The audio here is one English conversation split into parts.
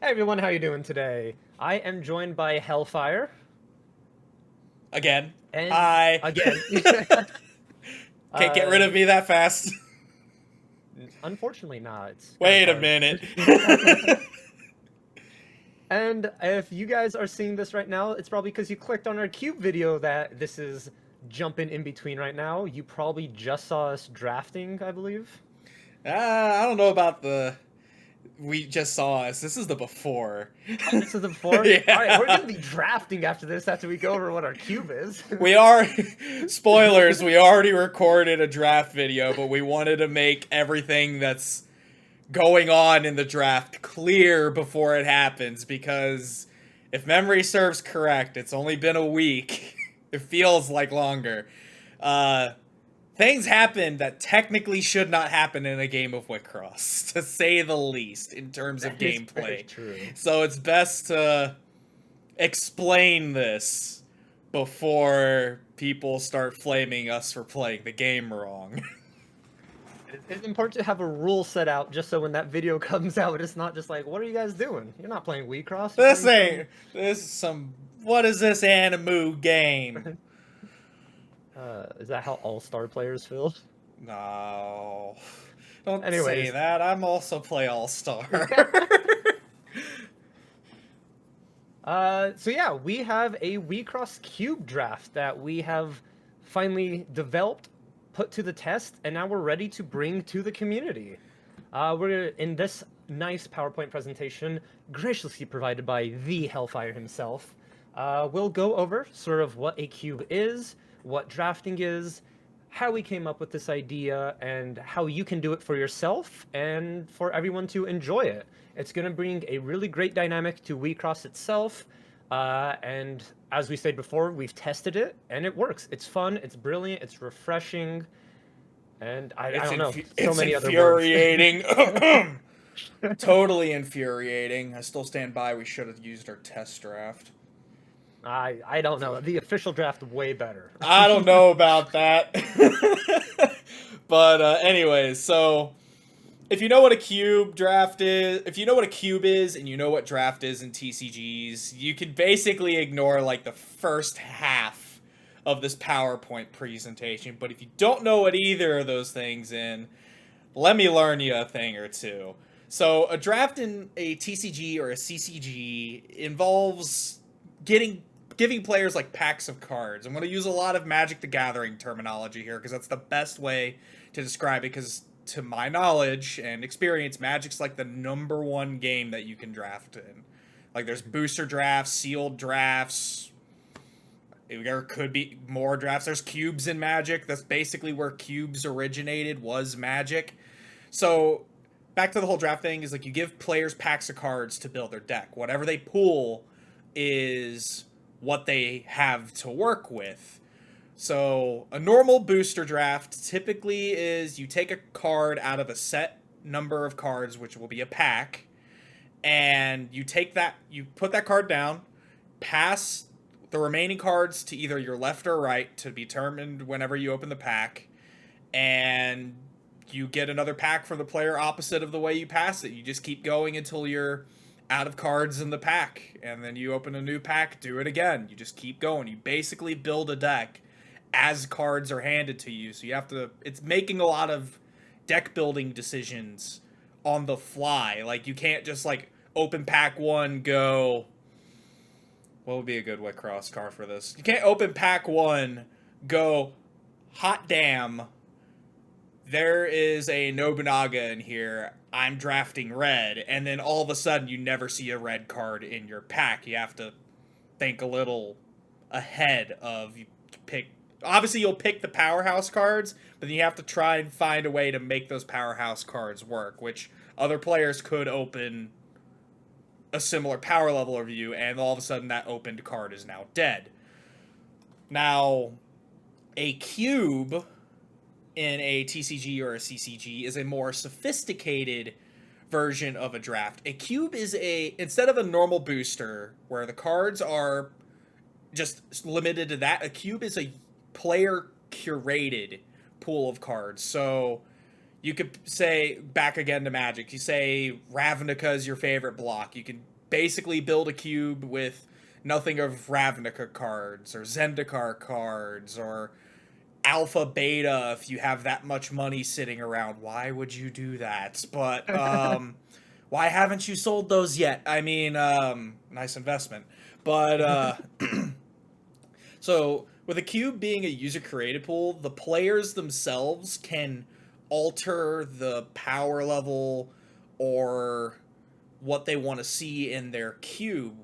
Hey everyone, how you doing today? I am joined by Hellfire, Again. and Hi. again, Can't get rid uh, of me that fast. unfortunately not. It's kind of Wait a hard. minute. And if you guys are seeing this right now, it's probably because you clicked on our cube video that this is jumping in between right now. You probably just saw us drafting, I believe. I don't know about the we just saw us. This is the before. Oh, this is the before? Alright, we're Yeah. gonna be drafting after this, after we go over what our cube is. We are spoilers, we already recorded a draft video, but we wanted to make everything that's going on in the draft clear before it happens because if memory serves correct, it's only been a week. It feels like longer. Uh Things happen that technically should not happen in a game of Wixoss, to say the least, in terms of That is very gameplay. true. So it's best to explain this before people start flaming us for playing the game wrong. It's important to have a rule set out just so when that video comes out, it's not just like, what are you guys doing? You're not playing Wii you're This playing some... ain't. This is some. What is this animu game? Is that how all-star players feel? No. Don't say Anyways. that. I'm also play All Star. So yeah, we have a Wii Cube draft that we have finally developed, put to the test, and now we're ready to bring to the community. We're in this nice PowerPoint presentation, graciously provided by the Hellfire himself. We'll go over sort of what a cube is, what drafting is, how we came up with this idea, and how you can do it for yourself and for everyone to enjoy it. It's going to bring a really great dynamic to Wii itself. And as we said before, we've tested it and it works. It's fun, it's brilliant, it's refreshing, and I don't know, so It's many other words. infuriating. Totally infuriating. I still stand by. We should have used our test draft. I don't know. The official draft way better. I don't know about that. But anyways, so if you know what a cube draft is, if you know what a cube is and you know what draft is in TCGs, you can basically ignore like the first half of this PowerPoint presentation. But if you don't know what either of those things in, let me learn you a thing or two. So a draft in a TCG or a CCG involves getting giving players like packs of cards. I'm going to use a lot of Magic the Gathering terminology here because that's the best way to describe it, because to my knowledge and experience, Magic's like the #1 game that you can draft in. Like there's booster drafts, sealed drafts. There could be more drafts. There's cubes in Magic. That's basically where cubes originated, was Magic. So back to the whole draft thing is like you give players packs of cards to build their deck. Whatever they pull is what they have to work with. So a normal booster draft typically is you take a card out of a set number of cards, which will be a pack, and you put that card down, pass the remaining cards to either your left or right to be determined whenever you open the pack, and you get another pack from the player opposite of the way you pass it. You just keep going until you're out of cards in the pack, and then you open a new pack, do it again. You just keep going. You basically build a deck as cards are handed to you. So you have to, it's making a lot of deck building decisions on the fly. Like you can't just like open pack 1, go, what would be a good White Cross card for this? You can't open pack 1, go, hot damn, there is a Nobunaga in here, I'm drafting red, and then all of a sudden you never see a red card in your pack. You have to think a little ahead of, you pick, obviously you'll pick the powerhouse cards, but then you have to try and find a way to make those powerhouse cards work, which other players could open a similar power level of you, and all of a sudden that opened card is now dead. Now, a cube in a TCG or a CCG is a more sophisticated version of a draft. A cube is instead of a normal booster where the cards are just limited to that, a cube is a player curated pool of cards. So You could say, back again to Magic, you say Ravnica is your favorite block. You can basically build a cube with nothing of Ravnica cards, or Zendikar cards, or Alpha Beta if you have that much money sitting around. Why would you do that? But, why haven't you sold those yet? I mean, nice investment. But, so, with a cube being a user-created pool, the players themselves can alter the power level or what they want to see in their cube.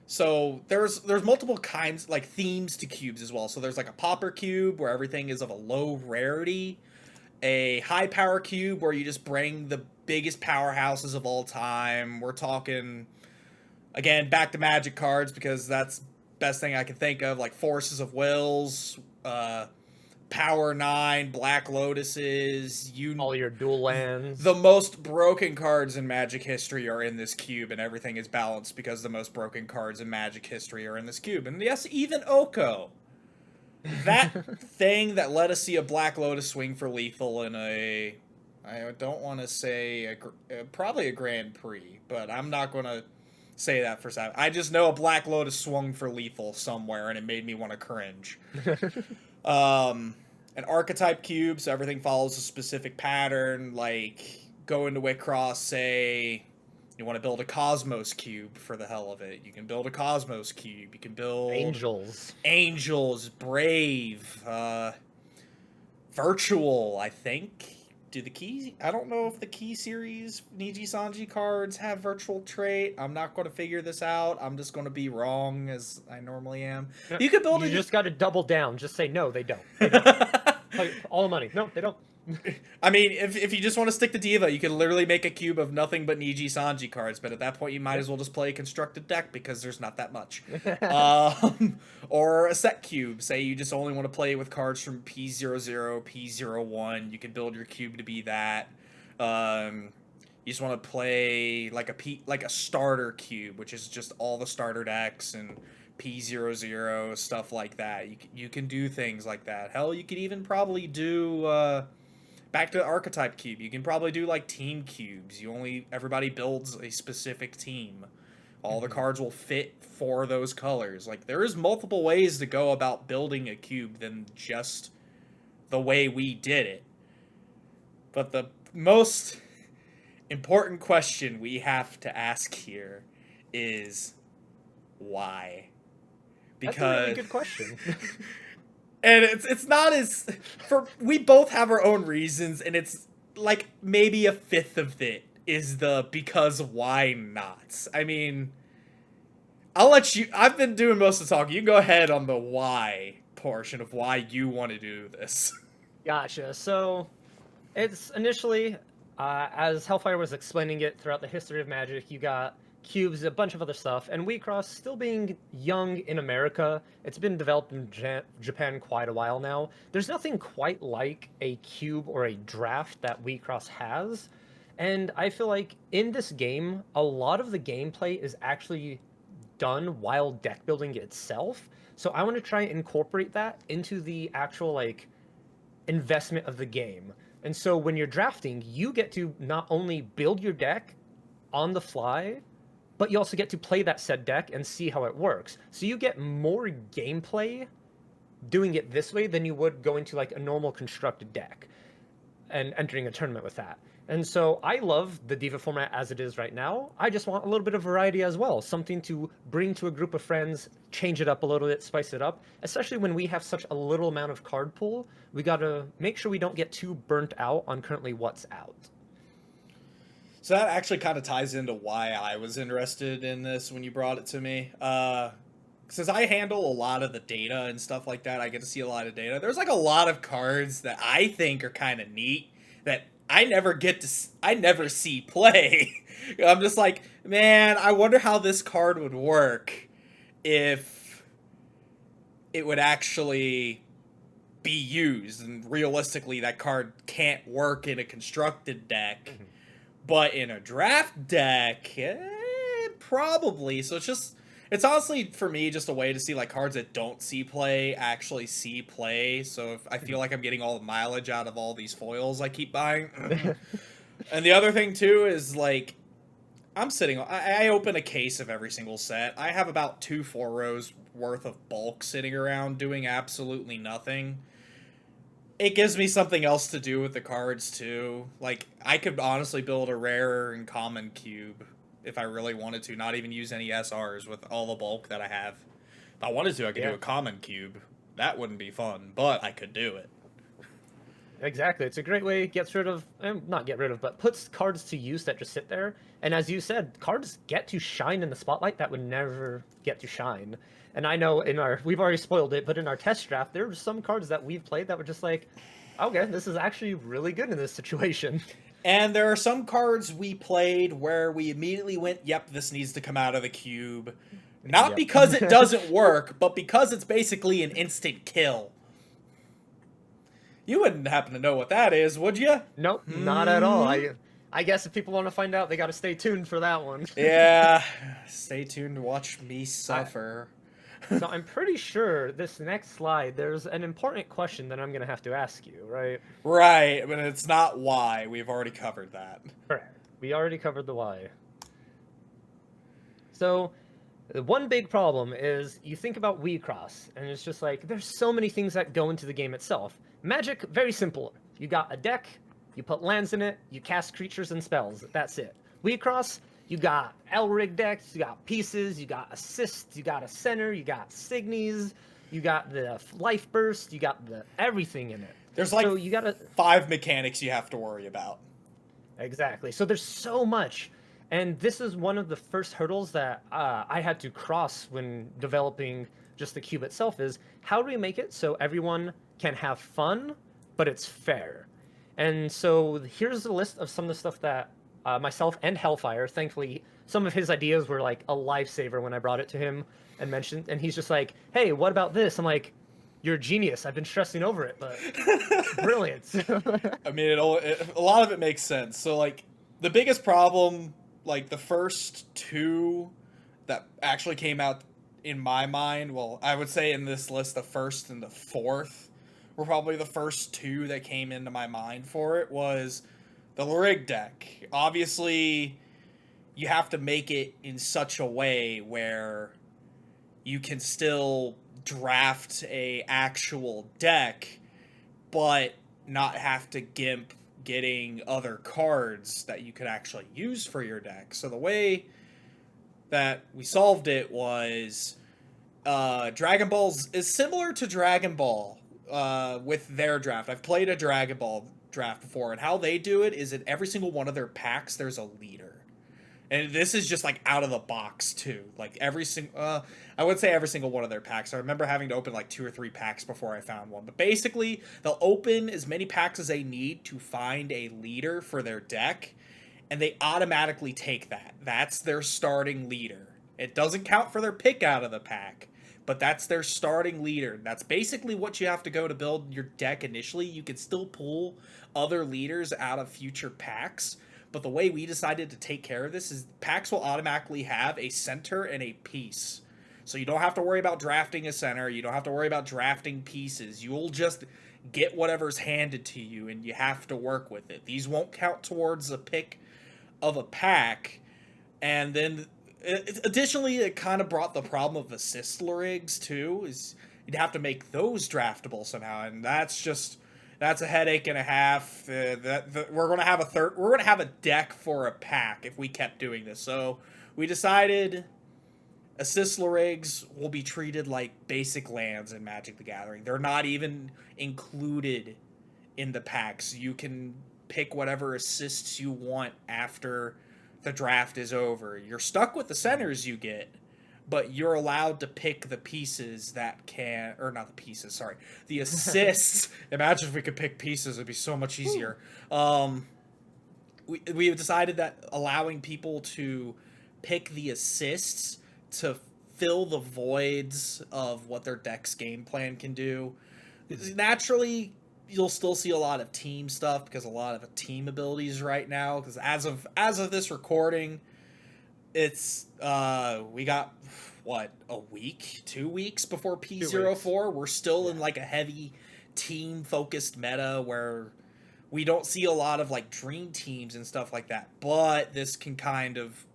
So there's multiple kinds, like, themes to cubes as well. So there's like a pauper cube where everything is of a low rarity, a high power cube where you just bring the biggest powerhouses of all time. We're talking, again, back to Magic cards because that's best thing I can think of, like Forces of Wills, Power 9, Black Lotuses, All your dual lands. the most broken cards in Magic history are in this cube, and everything is balanced because the most broken cards in Magic history are in this cube. And yes, even Oko. That thing that let us see a Black Lotus swing for lethal in a... I don't want to say... probably a Grand Prix, but I'm not going to say that for some. I just know a Black Lotus swung for lethal somewhere, and it made me want to cringe. An archetype cube, so everything follows a specific pattern. Like, go into Wixoss, say you want to build a Cosmos cube for the hell of it. You can build a Cosmos cube. You can build Angels, Brave, Virtual, I think. I don't know if the Key series Niji Sanji cards have virtual trait. I'm not going to figure this out. I'm just going to be wrong, as I normally am. No, you could build You just got to double down. Just say, no, they don't. They don't. Like, all the money. No, they don't. I mean, if you just want to stick to Diva, you could literally make a cube of nothing but Niji Sanji cards, but at that point you might as well just play a constructed deck because there's not that much. Or a set cube. Say you just only want to play with cards from P00, P01. You can build your cube to be that. You just want to play like a starter cube, which is just all the starter decks and P00, stuff like that. You can do things like that. Hell, you could even probably do... back to the archetype cube, you can probably do like team cubes. Everybody builds a specific team. All the cards will fit for those colors. Like, there is multiple ways to go about building a cube than just the way we did it. But the most important question we have to ask here is why? Because that's a really good question. And it's not as... we both have our own reasons, and it's like maybe a fifth of it is the because why not. I mean, I'll let you... I've been doing most of the talking. You can go ahead on the why portion of why you want to do this. Gotcha. So, it's initially, as Hellfire was explaining it throughout the history of Magic, you got cubes, a bunch of other stuff, and Wixoss, still being young in America, it's been developed in Japan quite a while now. There's nothing quite like a cube or a draft that Wixoss has, and I feel like in this game, a lot of the gameplay is actually done while deck building itself, so I want to try and incorporate that into the actual, like, investment of the game. And so when you're drafting, you get to not only build your deck on the fly, but you also get to play that said deck and see how it works. So you get more gameplay doing it this way than you would going to like a normal constructed deck and entering a tournament with that. And so I love the Diva format as it is right now. I just want a little bit of variety as well. Something to bring to a group of friends, change it up a little bit, spice it up. Especially when we have such a little amount of card pool, we gotta make sure we don't get too burnt out on currently what's out. So that actually kind of ties into why I was interested in this when you brought it to me. Since I handle a lot of the data and stuff like that, I get to see a lot of data. There's like a lot of cards that I think are kind of neat that I never see play. I'm just like, man, I wonder how this card would work if it would actually be used. And realistically, that card can't work in a constructed deck. Mm-hmm. But in a draft deck, probably. So it's It's honestly, for me, just a way to see, like, cards that don't see play actually see play. So if I feel like I'm getting all the mileage out of all these foils I keep buying. And the other thing, too, is, like, I open a case of every single set. I have about 2 4 rows worth of bulk sitting around doing absolutely nothing. It gives me something else to do with the cards, too. Like, I could honestly build a rare and common cube if I really wanted to, not even use any SRs with all the bulk that I have. If I wanted to, I could do a common cube. That wouldn't be fun, but I could do it. Exactly. It's a great way, gets rid of, not get rid of, but puts cards to use that just sit there. And as you said, cards get to shine in the spotlight that would never get to shine. And I know we've already spoiled it, but in our test draft, there were some cards that we've played that were just like, okay, this is actually really good in this situation. And there are some cards we played where we immediately went, yep, this needs to come out of the cube. Not because it doesn't work, but because it's basically an instant kill. You wouldn't happen to know what that is, would you? Nope, not at all. I guess if people want to find out, they got to stay tuned for that one. Yeah, stay tuned to watch me suffer. So I'm pretty sure this next slide, there's an important question that I'm going to have to ask you, right? Right, but it's not why. We've already covered that. Correct. We already covered the why. So the one big problem is you think about Wixoss, and it's just like, there's so many things that go into the game itself. Magic, very simple. You got a deck, you put lands in it, you cast creatures and spells. That's it. Wixoss, you got Elrig decks, you got pieces, you got assists, you got a center, you got signies, you got the life burst, you got the everything in it. There's like so you gotta 5 mechanics you have to worry about. Exactly. So there's so much. And this is one of the first hurdles that I had to cross when developing just the cube itself is how do we make it so everyone can have fun, but it's fair? And so here's a list of some of the stuff that myself and Hellfire, thankfully, some of his ideas were like a lifesaver when I brought it to him and mentioned, and he's just like, hey, what about this? I'm like, you're a genius. I've been stressing over it, but brilliant. I mean, a lot of it makes sense. So, like, the biggest problem, like, the first 2 that actually came out in my mind, well, I would say in this list, the first and the fourth were probably the first 2 that came into my mind for it, was the Rig deck. Obviously, you have to make it in such a way where you can still draft a actual deck, but not have to gimp getting other cards that you could actually use for your deck. So the way that we solved it was Dragon Balls is similar to Dragon Ball with their draft. I've played a Dragon Ball draft before, and how they do it is in every single one of their packs there's a leader. And this is just like out of the box too. Like I would say every single one of their packs. I remember having to open like 2 or 3 packs before I found one. But basically, they'll open as many packs as they need to find a leader for their deck, and they automatically take that. That's their starting leader. It doesn't count for their pick out of the pack, but that's their starting leader. That's basically what you have to go to build your deck initially. You can still pull other leaders out of future packs, but the way we decided to take care of this is packs will automatically have a center and a piece. So you don't have to worry about drafting a center. You don't have to worry about drafting pieces. You'll just get whatever's handed to you, and you have to work with it. These won't count towards the pick of a pack. And then additionally, it kind of brought the problem of assist rigs too. Is you'd have to make those draftable somehow, and that's a headache and a half. We're gonna have a deck for a pack if we kept doing this. So we decided assist rigs will be treated like basic lands in Magic the Gathering. They're not even included in the packs. You can pick whatever assists you want after the draft is over. You're stuck with the centers you get, but you're allowed to pick the pieces that can, or not the pieces, sorry, the assists. Imagine if we could pick pieces, it'd be so much easier. We have decided that allowing people to pick the assists to fill the voids of what their deck's game plan can do. Naturally, you'll still see a lot of team stuff because a lot of team abilities right now. Because as of this recording, it's we got what, a week, 2 weeks before 2 P04. weeks. We're still in Yeah. like a heavy team focused meta where we don't see a lot of like dream teams and stuff like that. But this can kind of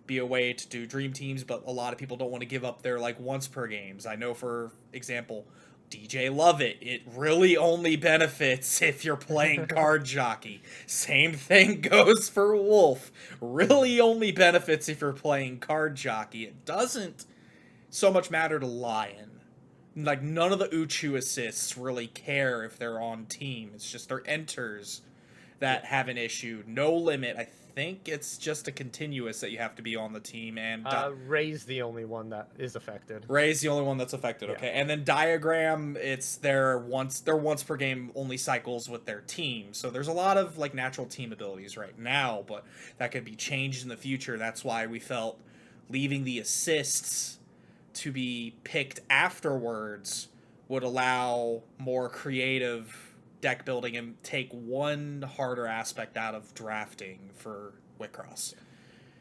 be a way to do dream teams, but a lot of people don't want to give up their like once per games. I know, for example, DJ love it really only benefits if you're playing card jockey. Same thing goes for Wolf. Really only benefits if you're playing card jockey. It doesn't so much matter to Lion. Like, none of the Uchu assists really care if they're on team. It's just their enters that have an issue. No limit. I think it's just a continuous that you have to be on the team. And Ray's the only one that is affected. Ray's the only one that's affected. Yeah. Okay, and then Diagram, it's their once per game only cycles with their team. So there's a lot of like natural team abilities right now, but that could be changed in the future. That's why we felt leaving the assists to be picked afterwards would allow more creative deck building and take one harder aspect out of drafting for Wixoss.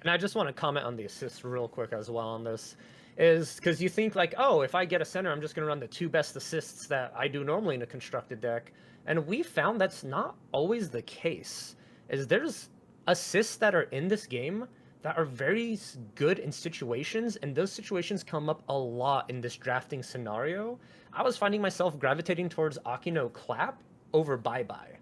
And I just want to comment on the assists real quick as well on this, is because you think like, oh, if I get a center, I'm just going to run the 2 best assists that I do normally in a constructed deck. And we found that's not always the case, is there's assists that are in this game that are very good in situations, and those situations come up a lot in this drafting scenario. I was finding myself gravitating towards Akino Clap over Bye Bye,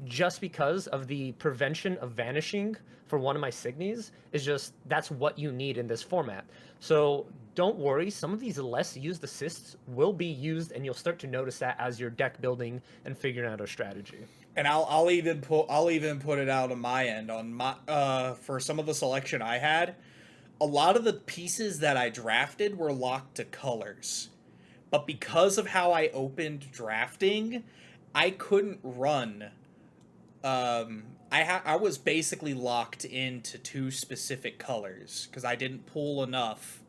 just because of the prevention of vanishing for one of my Signies. Is just, that's what you need in this format. So don't worry, some of these less used assists will be used, and you'll start to notice that as you're deck building and figuring out a strategy. And I'll even put it out on my end on my for some of the selection I had. A lot of the pieces that I drafted were locked to colors, but because of how I opened drafting, I couldn't run. I was basically locked into 2 specific colors because I didn't pull enough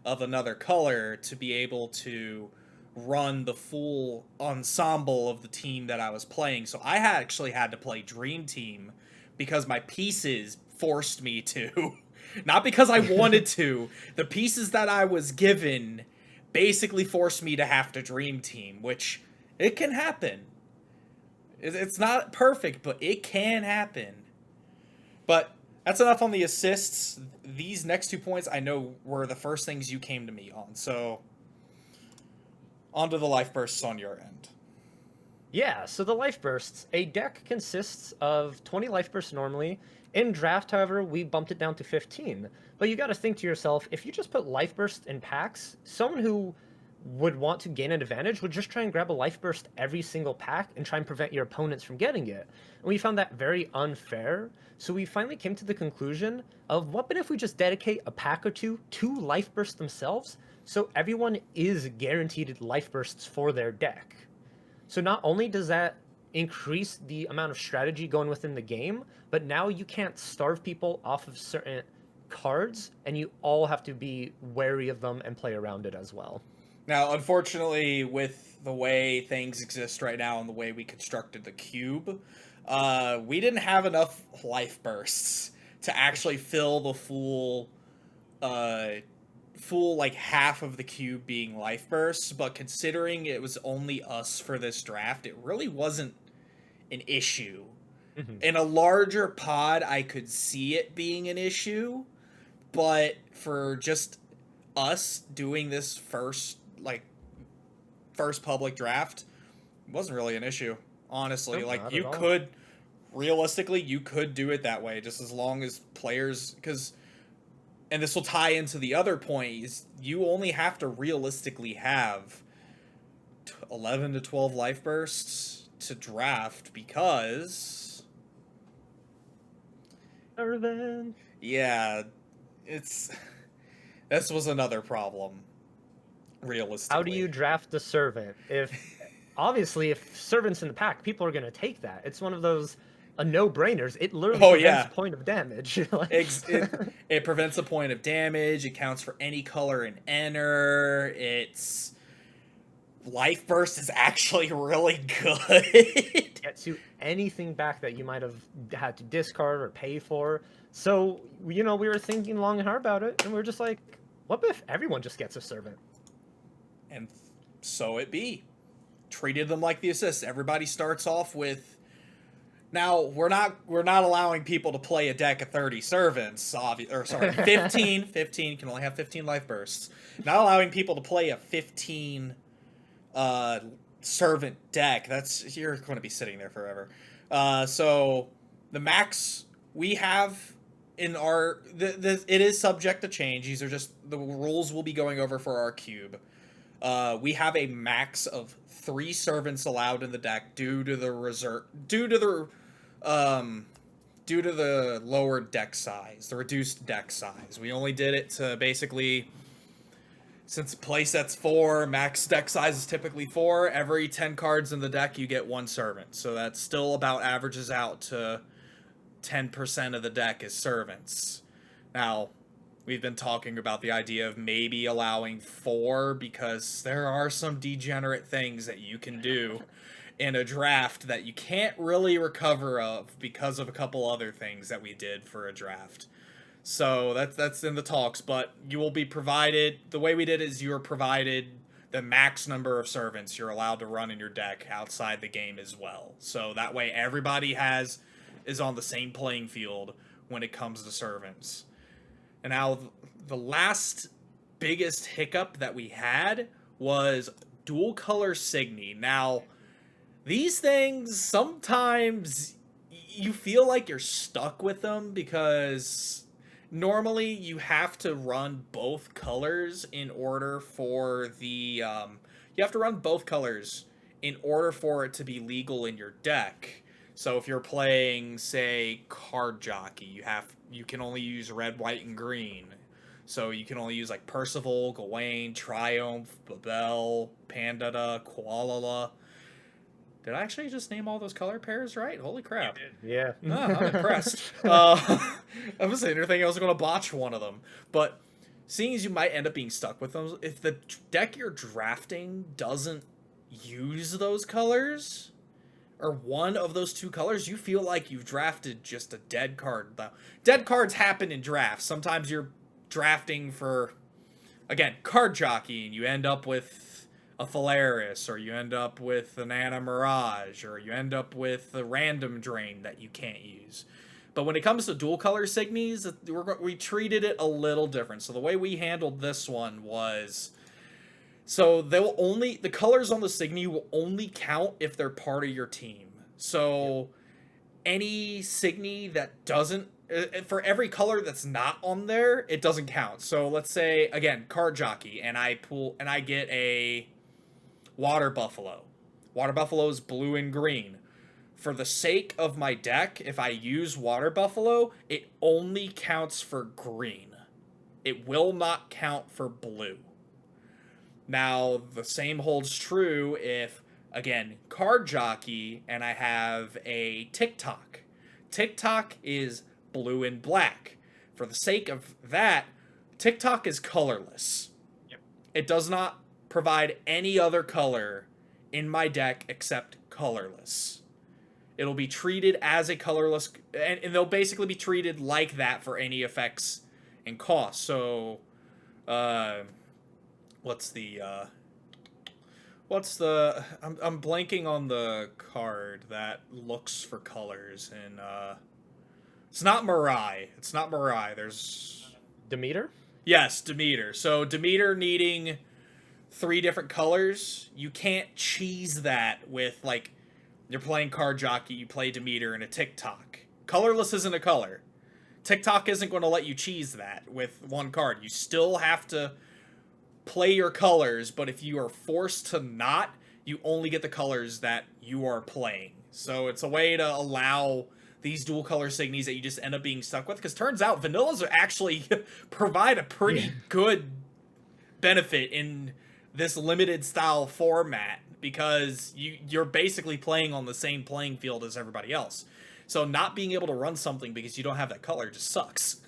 of another color to be able to run the full ensemble of the team that I was playing. So I actually had to play Dream Team because my pieces forced me to. Not because I wanted to. The pieces that I was given basically forced me to have to Dream Team, which it can happen. It's not perfect, but it can happen. But that's enough on the assists. These next 2 points I know were the first things you came to me on. So onto the life bursts on your end. Yeah, so the life bursts. A deck consists of 20 life bursts normally. In draft, however, we bumped it down to 15. But you got to think to yourself, if you just put life bursts in packs, someone who would want to gain an advantage would just try and grab a life burst every single pack and try and prevent your opponents from getting it. And we found that very unfair. So we finally came to the conclusion of, what but if we just dedicate a pack or two to life bursts themselves, so everyone is guaranteed life bursts for their deck. So not only does that increase the amount of strategy going within the game, but now you can't starve people off of certain cards, and you all have to be wary of them and play around it as well. Now, unfortunately, with the way things exist right now and the way we constructed the cube, we didn't have enough life bursts to actually fill the full like half of the cube being life bursts. But considering it was only us for this draft, it really wasn't an issue. Mm-hmm. In a larger pod, I could see it being an issue, but for just us doing this first public draft, it wasn't really an issue, honestly. Nope, like, not you at all. could realistically, you could do it that way, just as long as players, because, and this will tie into the other point, is you only have to realistically have 11 to 12 life bursts to draft, because Irvin. yeah, this was another problem, realistically. How do you draft a servant? Obviously, if servant's in the pack, people are going to take that. It's one of those no-brainers. It literally prevents point of damage. It prevents a point of damage. It counts for any color in enter. It's life burst is actually really good. Gets you anything back that you might have had to discard or pay for. So, we were thinking long and hard about it, and we were just like, What if everyone just gets a servant? And so it be. Treated them like the assists. Everybody starts off with. Now we're not allowing people to play a deck of 30 servants, or sorry, 15. 15 can only have 15 life bursts. Not allowing people to play a 15 servant deck. That's you're going to be sitting there forever. So the max we have in our it is subject to change. These are just the rules we'll be going over for our cube. We have a max of 3 servants allowed in the deck due to the lower deck size, the reduced deck size. We only did it to basically, since playset's 4, max deck size is typically 4. Every 10 cards in the deck, you get 1 servant. So that still about averages out to 10% of the deck is servants. Now, we've been talking about the idea of maybe allowing 4 because there are some degenerate things that you can do in a draft that you can't really recover of because of a couple other things that we did for a draft. So that's in the talks, but you will be provided, the way we did is you are provided the max number of servants you're allowed to run in your deck outside the game as well. So that way everybody is on the same playing field when it comes to servants. And now the last biggest hiccup that we had was dual color Signy. Now, these things, sometimes you feel like you're stuck with them because normally you have to run both colors in order for the you have to run both colors in order for it to be legal in your deck. So if you're playing, say, Card Jockey, you can only use red, white, and green. So you can only use like Percival, Gawain, Triumph, Babel, Pandada, Koala. Did I actually just name all those color pairs right? Holy crap. Yeah. Oh, I'm impressed. I was thinking I was going to botch one of them. But seeing as you might end up being stuck with them, if the deck you're drafting doesn't use those colors, or one of those 2 colors, you feel like you've drafted just a dead card. Dead cards happen in drafts. Sometimes you're drafting for, again, Card Jockey, and you end up with a Phalaris, or you end up with an Anna Mirage, or you end up with a random drain that you can't use. But when it comes to dual color Signies, we treated it a little different. So the way we handled this one was, so the colors on the Signy will only count if they're part of your team. So any Signy that doesn't, for every color that's not on there, it doesn't count. So let's say, again, Card Jockey, and I get a Water Buffalo. Water Buffalo is blue and green. For the sake of my deck, if I use Water Buffalo, it only counts for green. It will not count for blue. Now, the same holds true if, again, Card Jockey, and I have a TikTok. TikTok is blue and black. For the sake of that, TikTok is colorless. Yep. It does not provide any other color in my deck except colorless. It'll be treated as a colorless, and they'll basically be treated like that for any effects and costs. So, I'm blanking on the card that looks for colors, and it's not Mirai. There's Demeter? Yes, Demeter. So Demeter needing 3 different colors, you can't cheese that with, like, you're playing Card Jockey, you play Demeter and a TikTok. Colorless isn't a color. TikTok isn't going to let you cheese that with 1 card. You still have to play your colors, but if you are forced to not, you only get the colors that you are playing. So it's a way to allow these dual color Signies that you just end up being stuck with, because turns out vanillas are actually provide a pretty good benefit in this limited style format, because you're basically playing on the same playing field as everybody else. So not being able to run something because you don't have that color just sucks.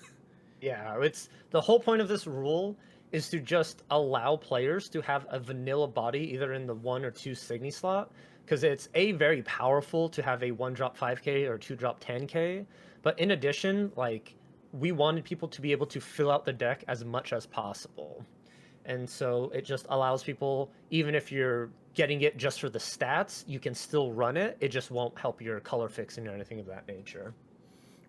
Yeah, it's the whole point of this rule is to just allow players to have a vanilla body either in the 1 or 2 Signy slot, because it's very powerful to have a 1-drop 5k or 2-drop 10k, but in addition, like, we wanted people to be able to fill out the deck as much as possible. And so it just allows people, even if you're getting it just for the stats, you can still run it. It just won't help your color fixing or anything of that nature.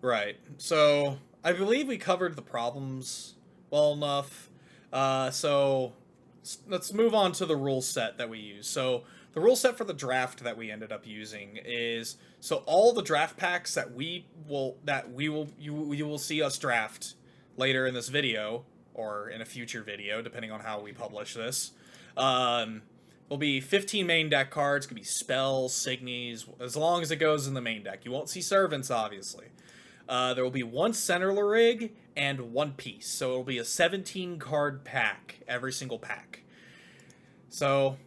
Right. So I believe we covered the problems well enough. So let's move on to the rule set that we use. So the rule set for the draft that we ended up using is, so all the draft packs that you will see us draft later in this video or in a future video, depending on how we publish this. Will be 15 main deck cards. Could be spells, signies, as long as it goes in the main deck. You won't see servants, obviously. There will be one center Larig and one piece. So it'll be a 17 card pack, every single pack. So,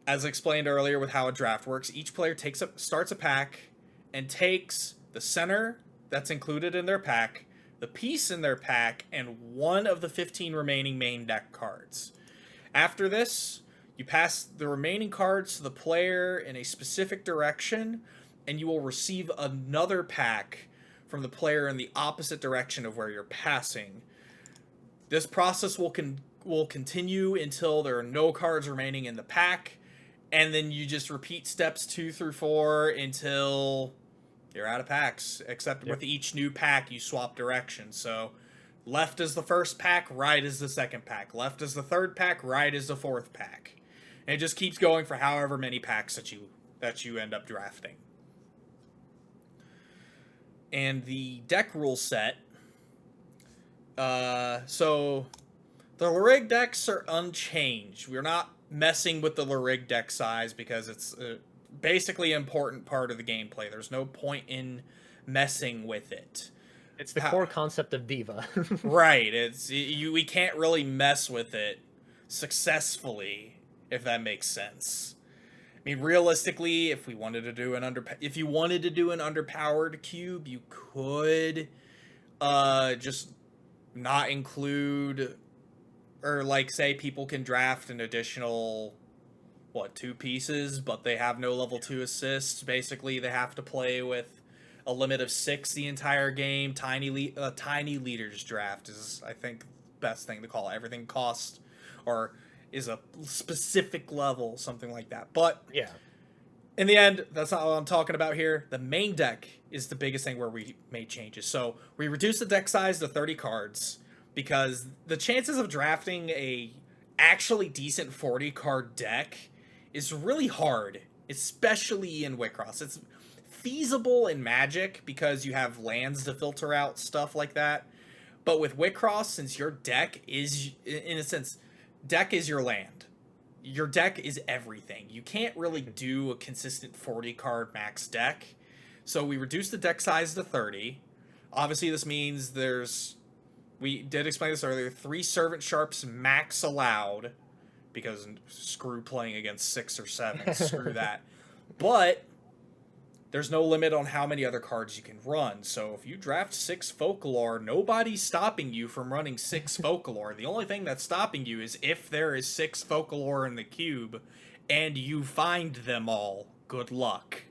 as explained earlier with how a draft works, each player starts a pack and takes the center that's included in their pack, the piece in their pack, and one of the 15 remaining main deck cards. After this, you pass the remaining cards to the player in a specific direction, and you will receive another pack from the player in the opposite direction of where you're passing. This process will continue until there are no cards remaining in the pack, and then you just repeat steps 2 through 4 until you're out of packs, except with each new pack you swap direction. So left is the first pack, right is the second pack. Left is the third pack, right is the fourth pack. And it just keeps going for however many packs that you end up drafting. And the deck rule set, so the Larig decks are unchanged. We're not messing with the Larig deck size because it's basically an important part of the gameplay. There's no point in messing with it. It's the core concept of Diva. Right. We can't really mess with it successfully, if that makes sense. I mean, realistically, if you wanted to do an underpowered cube, you could just not include, or like say people can draft an additional 2 pieces, but they have no level 2 assists. Basically, they have to play with a limit of 6 the entire game. Tiny leaders draft is, I think, best thing to call it. Everything costs or is a specific level, something like that. But yeah, in the end, that's not what I'm talking about here. The main deck is the biggest thing where we made changes. So we reduced the deck size to 30 cards because the chances of drafting a actually decent 40 card deck is really hard, especially in Wixoss. It's feasible in Magic because you have lands to filter out stuff like that. But with Wixoss, since your deck is, in a sense, deck is your land. Your deck is everything. You can't really do a consistent 40 card max deck. So we reduced the deck size to 30. Obviously this means we did explain this earlier, 3 Servant Sharps max allowed, because screw playing against 6 or 7, screw that. But there's no limit on how many other cards you can run. So if you draft 6 Folklore, nobody's stopping you from running 6 Folklore. The only thing that's stopping you is if there is 6 Folklore in the cube and you find them all. Good luck.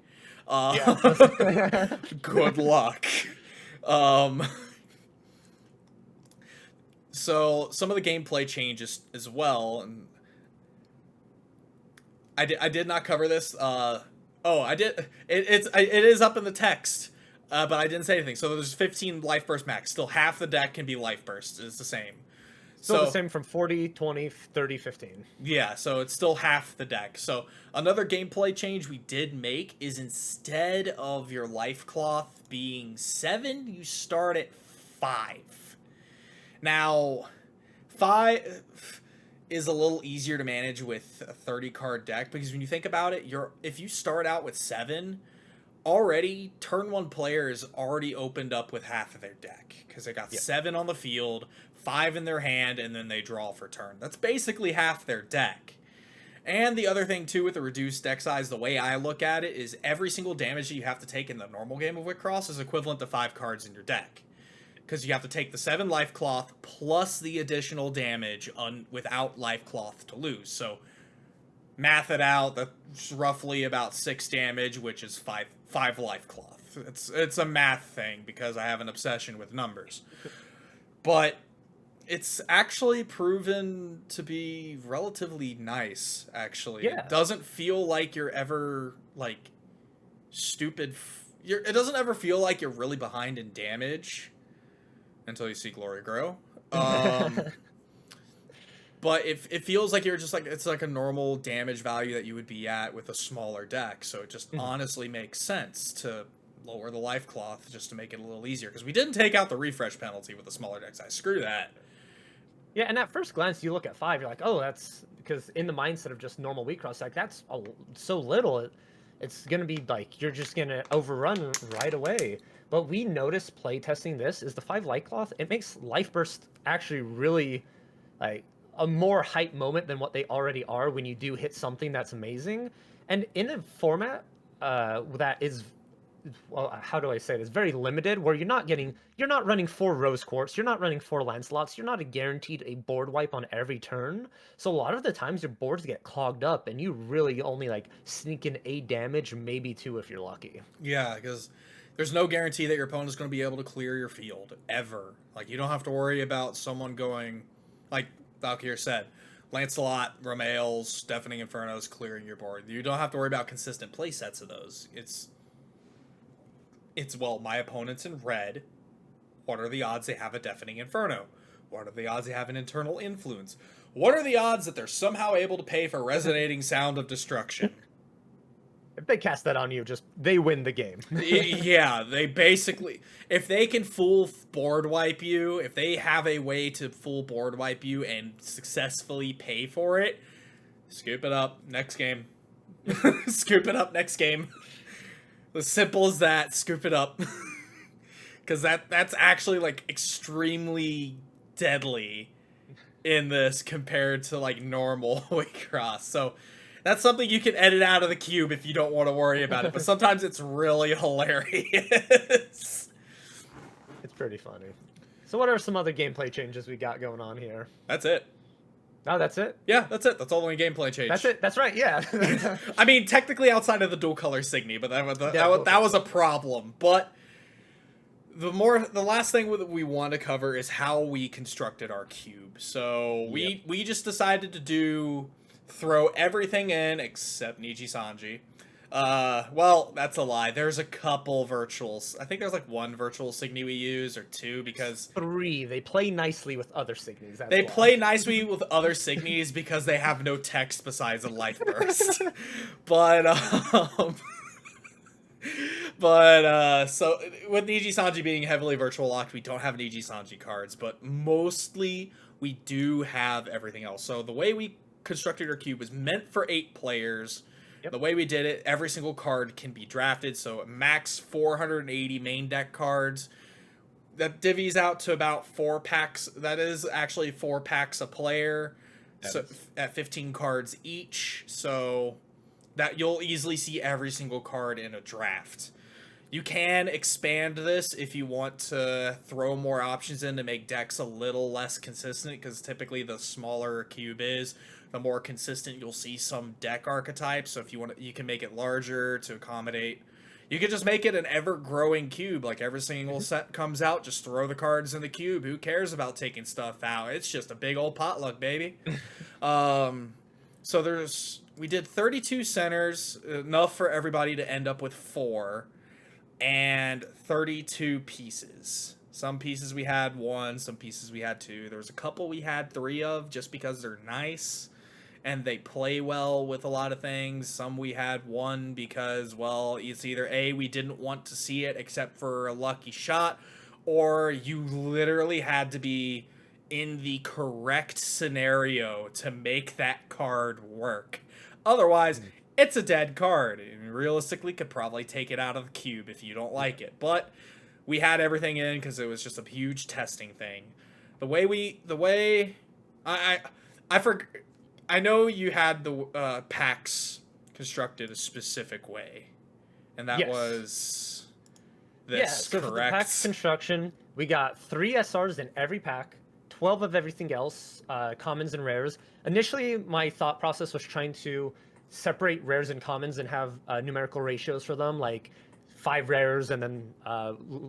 Good luck. So some of the gameplay changes as well, and I did not cover this. I did. It is up in the text, but I didn't say anything. So there's 15 life burst max. Still half the deck can be life burst. It's the same. Still the same from 40, 20, 30, 15. Yeah, so it's still half the deck. So another gameplay change we did make is instead of your life cloth being 7, you start at 5. Now, 5 is a little easier to manage with a 30 card deck because when you think about it, if you start out with 7, already turn 1 player is already opened up with half of their deck because they got 7 on the field, 5 in their hand, and then they draw for turn. That's basically half their deck. And the other thing too with the reduced deck size, the way I look at it is every single damage that you have to take in the normal game of Wixoss is equivalent to 5 cards in your deck. Because you have to take the 7 life cloth plus the additional damage without life cloth to lose. So math it out, that's roughly about 6 damage, which is 5 life cloth. it's a math thing because I have an obsession with numbers. But it's actually proven to be relatively nice, actually. Yeah. It doesn't feel like you're ever, like, stupid. It doesn't ever feel like you're really behind in damage until you see Glory grow. But it feels like you're just like, it's like a normal damage value that you would be at with a smaller deck. So it just honestly makes sense to lower the life cloth just to make it a little easier. Because we didn't take out the refresh penalty with the smaller decks. Screw that. Yeah, and at first glance, you look at 5, you're like, oh, that's because in the mindset of just normal Wheatcross, like that's so little. It's gonna be like you're just gonna overrun right away. But we noticed playtesting this is the 5 light cloth. It makes life burst actually really like a more hype moment than what they already are when you do hit something that's amazing. And in a format that is, well, how do I say this? Very limited, where you're not running 4 Rose Quartz, you're not running 4 Lancelots, you're not guaranteed a board wipe on every turn. So a lot of the times your boards get clogged up, and you really only like sneak in 8 damage, maybe 2 if you're lucky. Yeah, because there's no guarantee that your opponent's going to be able to clear your field ever. Like, you don't have to worry about someone going, like Valkyrie said, Lancelot, Romails, Deafening Infernos clearing your board. You don't have to worry about consistent play sets of those. It's well, my opponent's in red. What are the odds they have a Deafening Inferno? What are the odds they have an Internal Influence? What are the odds that they're somehow able to pay for Resonating Sound of Destruction? If they cast that on you, they win the game. Yeah, they basically, if they can full board wipe you, if they have a way to full board wipe you and successfully pay for it, scoop it up next game. Scoop it up next game. As simple as that, scoop it up. Because that's actually like extremely deadly in this compared to like normal Waycross. So that's something you can edit out of the cube if you don't want to worry about it. But sometimes it's really hilarious. It's pretty funny. So what are some other gameplay changes we got going on here? That's it. Oh, that's it? Yeah, that's it. That's all the only gameplay change. That's it. That's right, yeah. I mean, technically outside of the dual color Signy, but that was a problem. But the last thing that we want to cover is how we constructed our cube. So we just decided to throw everything in except Niji Sanji. Well, that's a lie. There's a couple virtuals. I think there's like 1 virtual Signy we use, or 2, because 3. They play nicely with other Signies. They play nicely with other Signies because they have no text besides a life burst. But so with Niji Sanji being heavily virtual locked, we don't have Niji Sanji cards, but mostly we do have everything else. So the way we constructed our cube was meant for 8 players. Yep. The way we did it, every single card can be drafted, so max 480 main deck cards. That divvies out to about 4 packs. That is actually 4 packs a player, at 15 cards each. So that you'll easily see every single card in a draft. You can expand this if you want to throw more options in to make decks a little less consistent, because typically the smaller a cube is, the more consistent you'll see some deck archetypes. So if you want, you can make it larger to accommodate. You could just make it an ever-growing cube. Like every single set comes out, just throw the cards in the cube. Who cares about taking stuff out? It's just a big old potluck, baby. So we did 32 centers, enough for everybody to end up with 4, and 32 pieces. Some pieces we had 1, some pieces we had 2. There was a couple we had 3 of just because they're nice and they play well with a lot of things. Some we had 1 because, well, it's either A, we didn't want to see it except for a lucky shot, or you literally had to be in the correct scenario to make that card work. Otherwise, it's a dead card. And realistically, could probably take it out of the cube if you don't like it. But we had everything in because it was just a huge testing thing. I know you had the packs constructed a specific way, and that was this, yeah, so correct? For the pack construction, we got 3 SRs in every pack, 12 of everything else, commons and rares. Initially, my thought process was trying to separate rares and commons and have numerical ratios for them, like 5 rares and then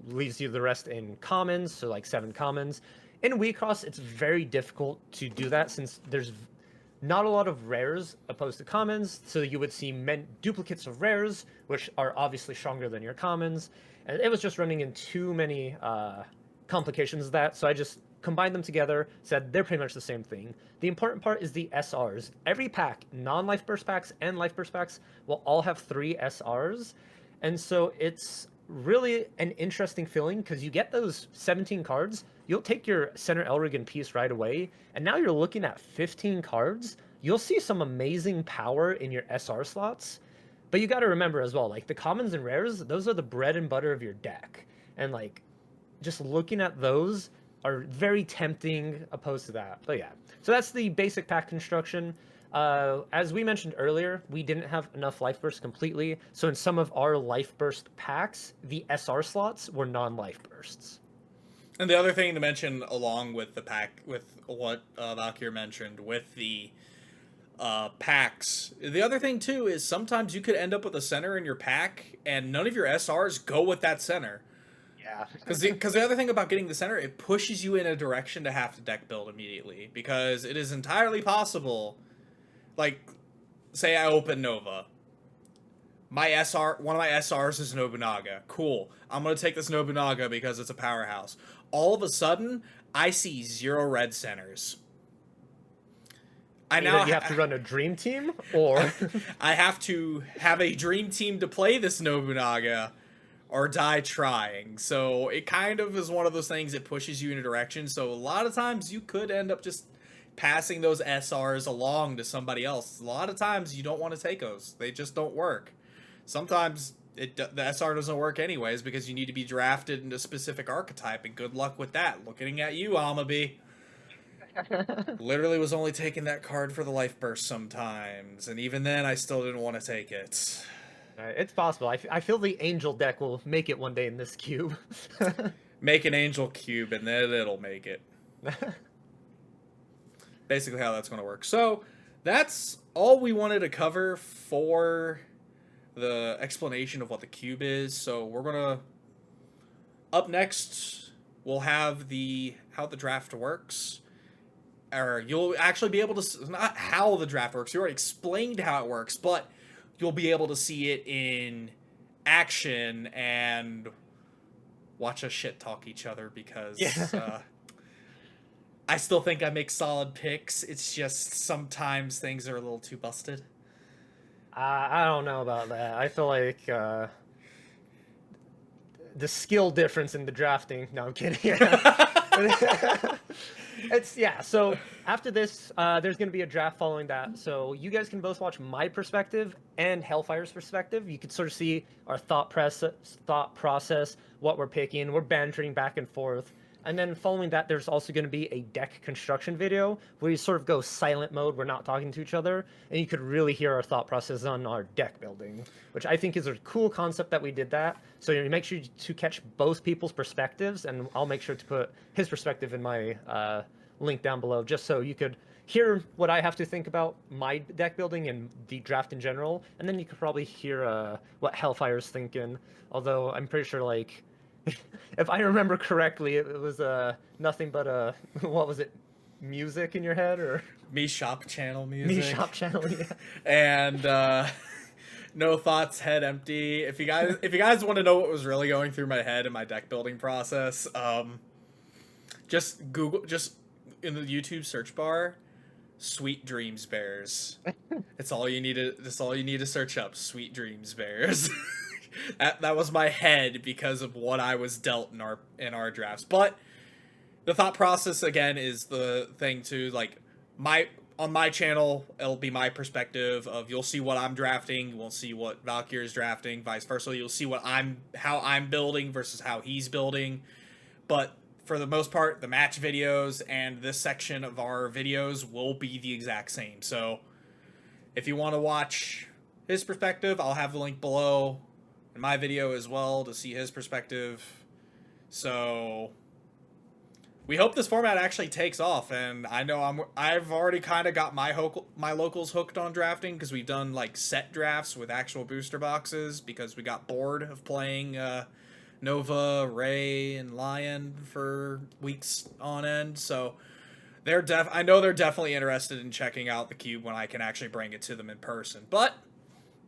leaves you the rest in commons, so like 7 commons. In Wecross, it's very difficult to do that since there's not a lot of rares opposed to commons, so you would see duplicates of rares, which are obviously stronger than your commons, and it was just running in too many complications of that, so I just combined them together, said they're pretty much the same thing. The important part is the SRs. Every pack, non-life burst packs and life burst packs, will all have 3 SRs, and so it's really an interesting feeling because you get those 17 cards, you'll take your center Elrigan piece right away, and now you're looking at 15 cards. You'll see some amazing power in your SR slots, but you got to remember as well, like the commons and rares, those are the bread and butter of your deck, and like just looking at those are very tempting opposed to that. But yeah, so that's the basic pack construction. As we mentioned earlier, we didn't have enough life bursts completely, so in some of our life burst packs, the SR slots were non-life bursts. And the other thing to mention along with the pack, with what Valkyrie mentioned, with the packs, the other thing too is sometimes you could end up with a center in your pack and none of your SRs go with that center. Yeah. Because the other thing about getting the center, it pushes you in a direction to have to deck build immediately. Because it is entirely possible, like, say I open Nova. One of my SRs is Nobunaga. Cool. I'm going to take this Nobunaga because it's a powerhouse. All of a sudden, I see 0 red centers. You have to run a dream team, or I have to have a dream team to play this Nobunaga, or die trying. So it kind of is one of those things that pushes you in a direction. So a lot of times you could end up just passing those SRs along to somebody else. A lot of times you don't want to take those. They just don't work. Sometimes the SR doesn't work anyways because you need to be drafted into a specific archetype, and good luck with that. Looking at you, Amabi. Literally was only taking that card for the life burst sometimes, and even then I still didn't want to take it. It's possible. I feel the angel deck will make it one day in this cube. Make an angel cube and then it'll make it. Basically how that's going to work. So that's all we wanted to cover for the explanation of what the cube is. So we're going to... Up next, we'll have how the draft works. Or you'll actually be able to... Not how the draft works. You already explained how it works, but you'll be able to see it in action and watch us shit talk each other because I still think I make solid picks. It's just sometimes things are a little too busted. I don't know about that. I feel like the skill difference in the drafting. No, I'm kidding. So after this, there's going to be a draft following that. So you guys can both watch my perspective and Hellfire's perspective. You can sort of see our thought process, what we're picking. We're bantering back and forth. And then following that, there's also going to be a deck construction video where you sort of go silent mode. We're not talking to each other. And you could really hear our thought process on our deck building, which I think is a cool concept that we did that. So you make sure to catch both people's perspectives, and I'll make sure to put his perspective in my link down below, just so you could hear what I have to think about my deck building and the draft in general. And then you could probably hear what Hellfire's thinking. Although I'm pretty sure, like, if I remember correctly, it was nothing but what was it, music in your head, or Me Shop channel music. Me Shop channel, yeah. And no thoughts, head empty. If you guys want to know what was really going through my head in my deck building process, just in the YouTube search bar, Sweet Dreams Bears. That's all you need to search up. Sweet Dreams Bears. That was my head because of what I was dealt in our drafts. But the thought process again is the thing too. Like on my channel, it'll be my perspective of, you'll see what I'm drafting, you won't see what Valkyrie is drafting, vice versa. You'll see how I'm building versus how he's building. But for the most part, the match videos and this section of our videos will be the exact same. So if you want to watch his perspective, I'll have the link below in my video as well to see his perspective. So we hope this format actually takes off, and I know I've already kind of got my locals hooked on drafting because we've done like set drafts with actual booster boxes because we got bored of playing Nova, Ray, and Lion for weeks on end. So I know they're definitely interested in checking out the cube when I can actually bring it to them in person. But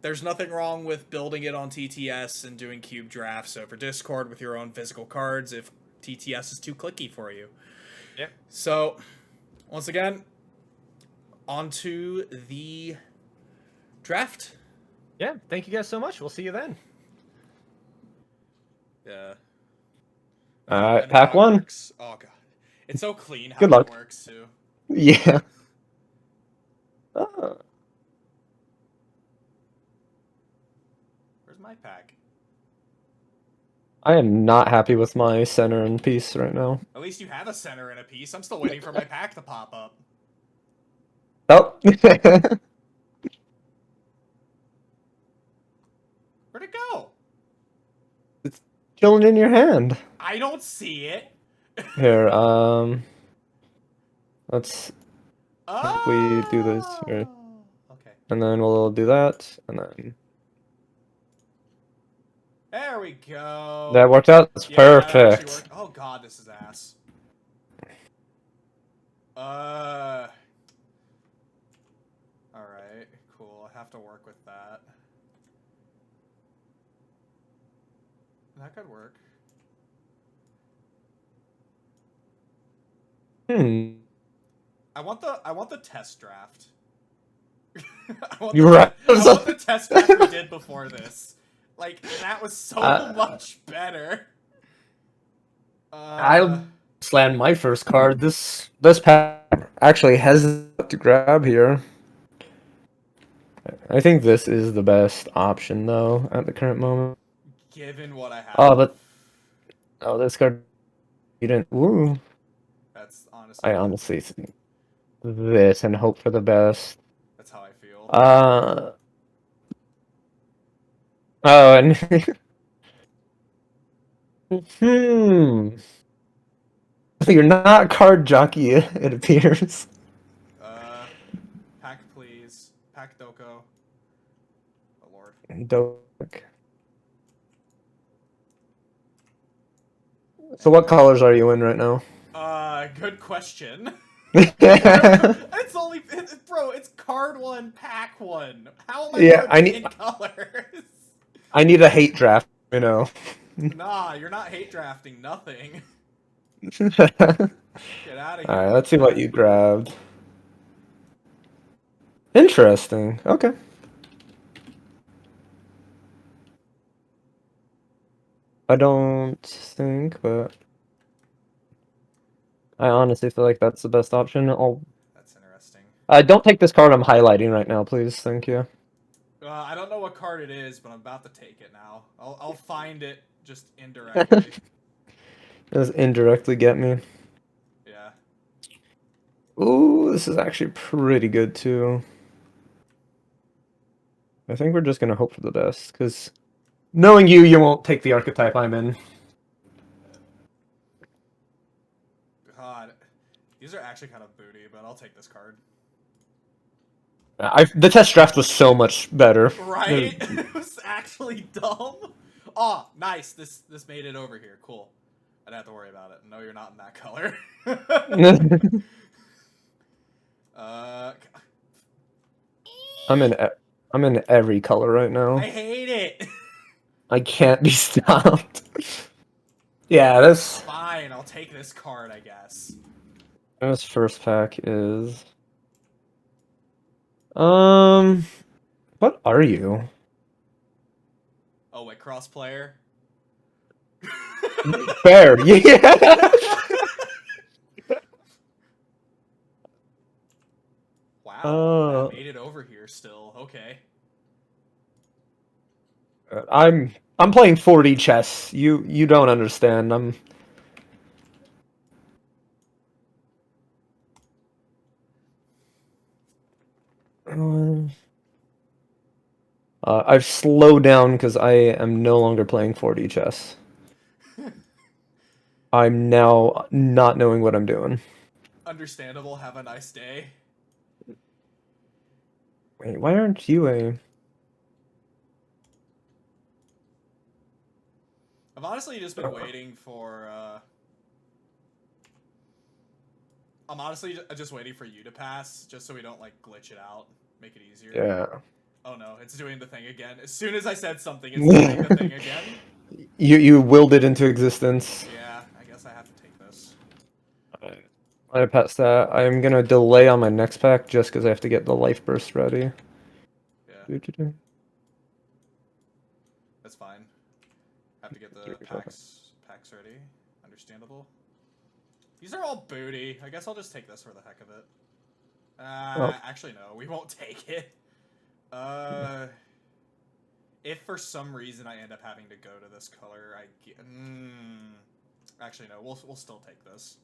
there's nothing wrong with building it on TTS and doing cube drafts over Discord with your own physical cards if TTS is too clicky for you. Yeah. So, once again, on to the draft. Yeah, thank you guys so much. We'll see you then. Yeah. Alright, pack one. Works. Oh god, it's so clean how Good luck. it works too. Yeah. Where's my pack? I am not happy with my center and piece right now. At least you have a center and a piece. I'm still waiting for my pack to pop up. Oh. Where'd it go? It's chilling in your hand. I don't see it. Here, let's we do this here. Okay. And then we'll do that, and then There we go. that worked out. It's Yeah, that actually perfect. worked. Oh god, this is ass. Alright, cool. I have to work with that. That could work. I want the test draft. You're right. I want the test draft we did before this. Like, that was so much better. I slammed my first card. This pack actually has to grab here. I think this is the best option though at the current moment. Given what I have. Oh, this card you didn't. Ooh. That's honestly. I honestly think this and hope for the best. That's how I feel. Oh, and you're not card jockey, it appears. Pack please. Pack Doko. Oh lord. Doke. So what colors are you in right now? Good question. Yeah, It's card one, pack one. How am I in colors? I need a hate draft, you know. Nah, you're not hate drafting nothing. Get out of here. Alright, let's see what you grabbed. Interesting. Okay. I don't think, but I honestly feel like that's the best option. That's interesting. Don't take this card I'm highlighting right now, please. Thank you. I don't know what card it is, but I'm about to take it now. I'll find it just indirectly. Does indirectly get me. Yeah. Ooh, this is actually pretty good too. I think we're just gonna hope for the best, because knowing you, you won't take the archetype I'm in. God, these are actually kind of booty, but I'll take this card. The test draft was so much better. Right? It was actually dumb. Oh, nice. This made it over here. Cool. I don't have to worry about it. No, you're not in that color. I'm in every color right now. I hate it. I can't be stopped. Yeah, this Fine, I'll take this card, I guess. this first pack is what are you? Oh, wait, cross player. Fair, yeah. Wow, I made it over here still. Okay. I'm playing 4D chess. You don't understand. I've slowed down because I am no longer playing 4D chess. I'm now not knowing what I'm doing. Understandable. Have a nice day. Wait, why aren't you a... I've honestly just been waiting for. I'm honestly just waiting for you to pass, just so we don't like glitch it out, make it easier. Yeah. Oh no, it's doing the thing again. As soon as I said something, it's doing the thing again. You willed it into existence. Yeah, I guess I have to take this. I pass that. I'm gonna delay on my next pack just because I have to get the life burst ready. Yeah, that's fine. Have to get the packs ready. Understandable. These are all booty. I guess I'll just take this for the heck of it. Actually no, we won't take it. If for some reason I end up having to go to this color, actually no, we'll still take this.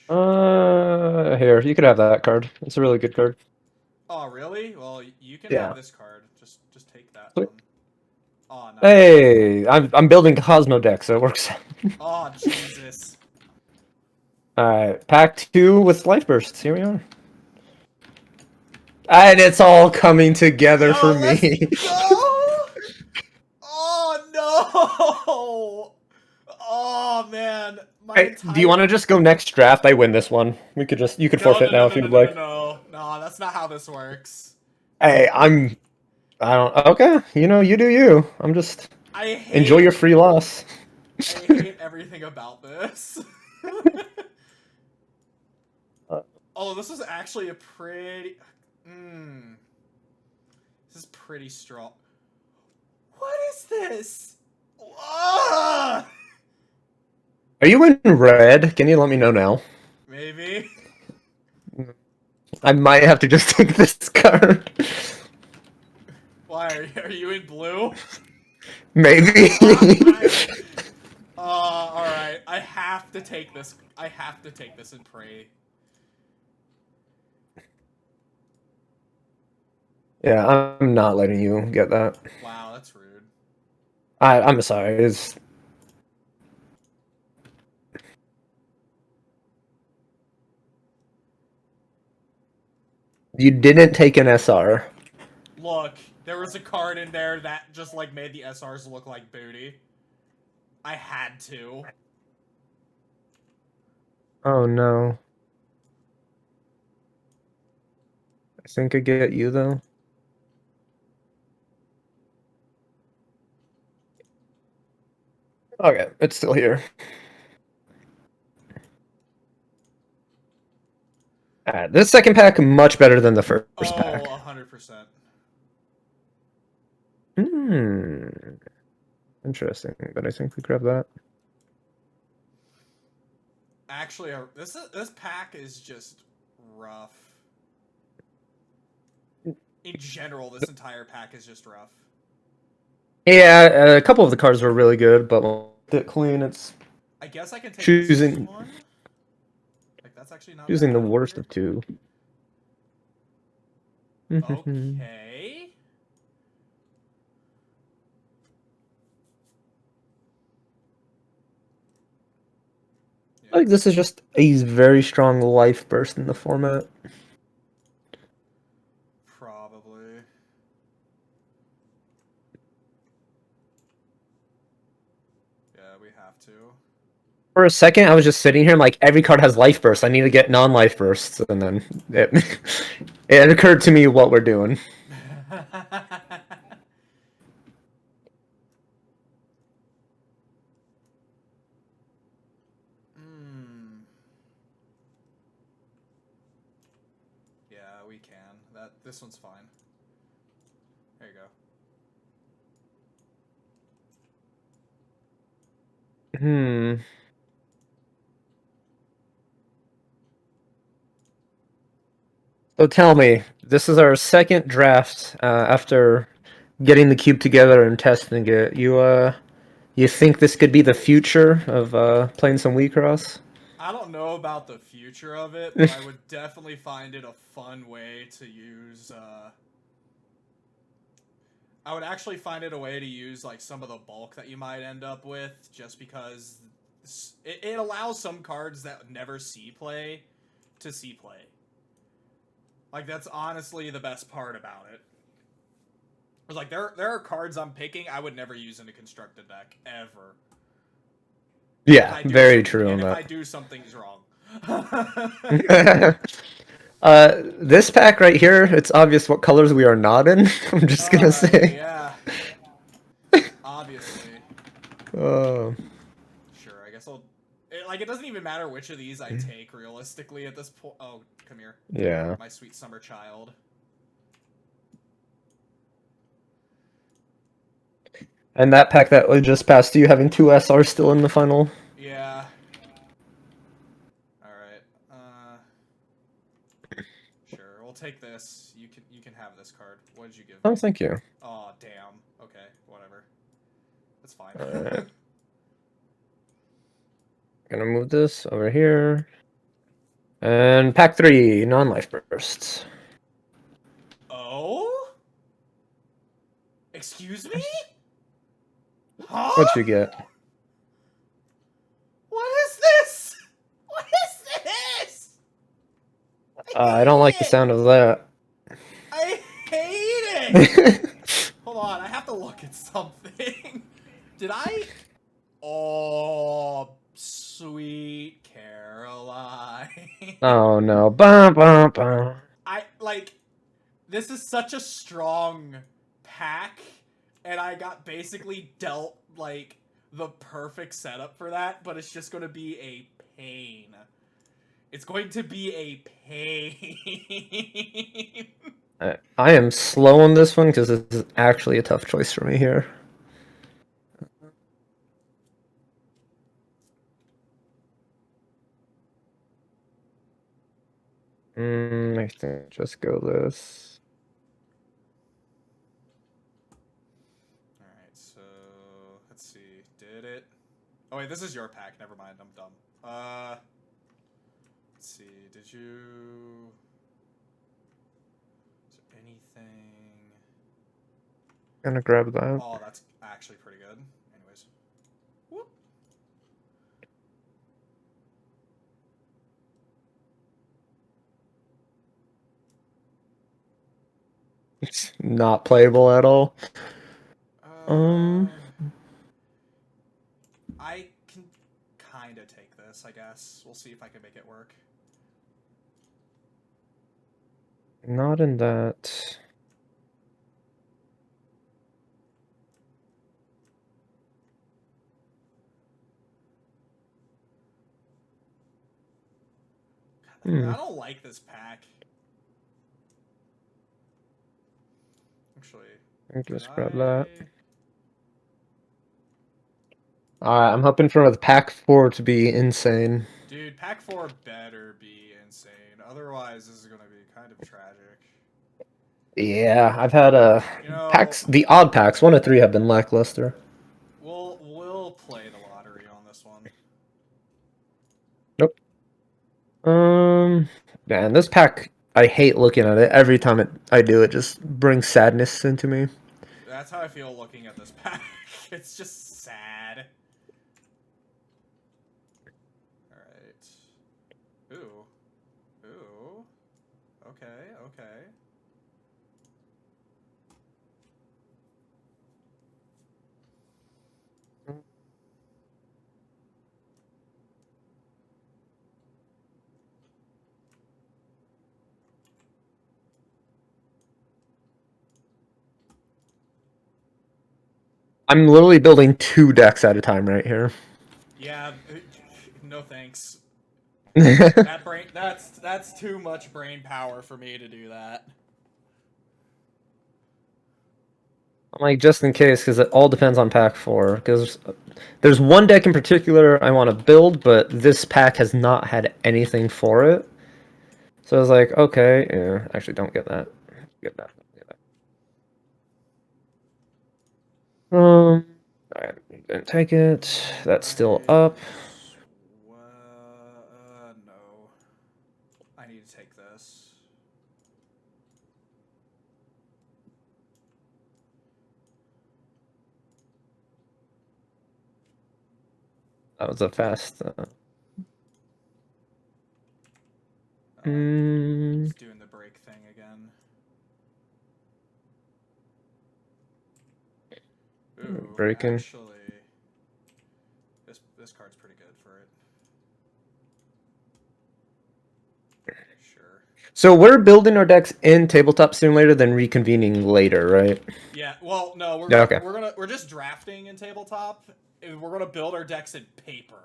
Here, you could have that card. It's a really good card. Oh really? Well, you can Yeah. have this card. Just take that Sweet. one. Oh no. Hey, I'm building Cosmo deck, so it works. Oh Jesus. Alright, pack 2 with life bursts. Here we are. And it's all coming together for me. Go! Oh no! Oh man, Hey, do you want to just go next draft? I win this one. You could forfeit now if you'd like. No, that's not how this works. Hey, I don't. Okay, you do you. I'm just. Enjoy your free loss. I hate everything about this. Oh, this is actually a pretty. This is pretty strong. What is this? Ah! Are you in red? Can you let me know now? Maybe. I might have to just take this card. Why are you in blue? Maybe. All right. I have to take this. I have to take this and pray. Yeah, I'm not letting you get that. Wow, that's rude. I'm sorry. You didn't take an SR. Look, there was a card in there that just like made the SRs look like booty. I had to. Oh no. I think I get you though. Okay, it's still here. This second pack much better than the first pack. 100%. Interesting, but I think we grab that. Actually, this pack is just rough. In general, this entire pack is just rough. Yeah, a couple of the cards were really good, but it clean. It's. I guess I can take choosing this one. Like that's actually not choosing the bad worst either. of two. Okay. I think this is just a very strong life burst in the format. Probably. Yeah, we have to. For a second, I was just sitting here, I'm like, every card has life bursts. I need to get non-life bursts, and then it occurred to me what we're doing. Yeah, we can. This one's fine. There you go. So tell me, this is our second draft after getting the cube together and testing it. You think this could be the future of playing some Wixoss? I don't know about the future of it, but I would definitely find it a fun way to use. I would actually find it a way to use like some of the bulk that you might end up with, just because it allows some cards that never see play to see play. Like, that's honestly the best part about it. It's like there are cards I'm picking I would never use in a constructed deck ever. Yeah, very true on and if that. I do, something's wrong. This pack right here, it's obvious what colors we are not in. I'm just gonna say. Yeah. Obviously. Oh. Sure, I guess I'll... it doesn't even matter which of these I take, realistically, at this point. Oh, come here. Yeah. My sweet summer child. And that pack that we just passed, you having 2 SR still in the final? Yeah. Alright. Sure, we'll take this. You can have this card. What did you give me? Oh, thank you. Oh, damn. Okay, whatever. That's fine. Alright. Gonna move this over here. And pack 3, non-life bursts. Oh? Excuse me? Huh? What'd you get? What is this? What is this? I don't like the sound of that. I hate it! Hold on, I have to look at something. Did I... Oh, sweet Caroline. Oh no. Bum, bum, bum. This is such a strong pack, and I got basically dealt, like, the perfect setup for that, but it's just going to be a pain. It's going to be a pain. I am slow on this one because this is actually a tough choice for me here. I think just go this. Alright, so let's see. Did it? Oh wait, this is your pack. Never mind, I'm dumb. Let's see. Did you... Is there anything... Gonna grab that. Oh, that's actually pretty good. Anyways. Whoop. It's not playable at all. I can kind of take this, I guess. We'll see if I can make it work. Not in that. I don't like this pack. Actually, I'll just grab that. I'm hoping for the pack 4 to be insane. Dude, pack 4 better be insane. Otherwise, this is going to be kind of tragic. Yeah, I've had packs. The Oh, odd packs, 1 to 3, have been lackluster. We'll play the lottery on this one. Nope. Man, this pack, I hate looking at it. Every time I do, it just brings sadness into me. That's how I feel looking at this pack. It's just sad. Alright. Ooh. Ooh. Okay, okay. I'm literally building 2 decks at a time right here. Yeah, no thanks. That's too much brain power for me to do that. I'm like, just in case, because it all depends on pack 4. Because there's one deck in particular I want to build, but this pack has not had anything for it. So I was like, okay, yeah, actually don't get that. Get that. Get that. Alright, didn't take it. That's still up. No. I need to take this. That was a fast. It's doing the break thing again. Ooh, Breaking. actually, this card's pretty good for it. Sure. So we're building our decks in Tabletop Simulator, then reconvening later, right? Yeah. Well, no, Yeah, okay. we're just drafting in tabletop. We're gonna build our decks in paper.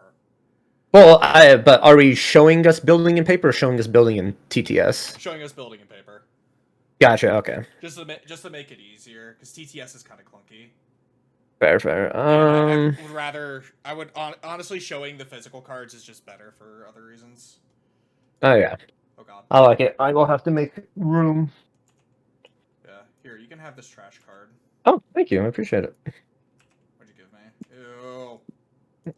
Well, but are we showing us building in paper or showing us building in TTS? Showing us building in paper. Gotcha. Okay. Just to make it easier, because TTS is kind of clunky. Fair, fair. And I would honestly, showing the physical cards is just better for other reasons. Oh yeah. Oh god. I like it. I will have to make room. Yeah. Here, you can have this trash card. Oh, thank you. I appreciate it. What'd you give me? Ew.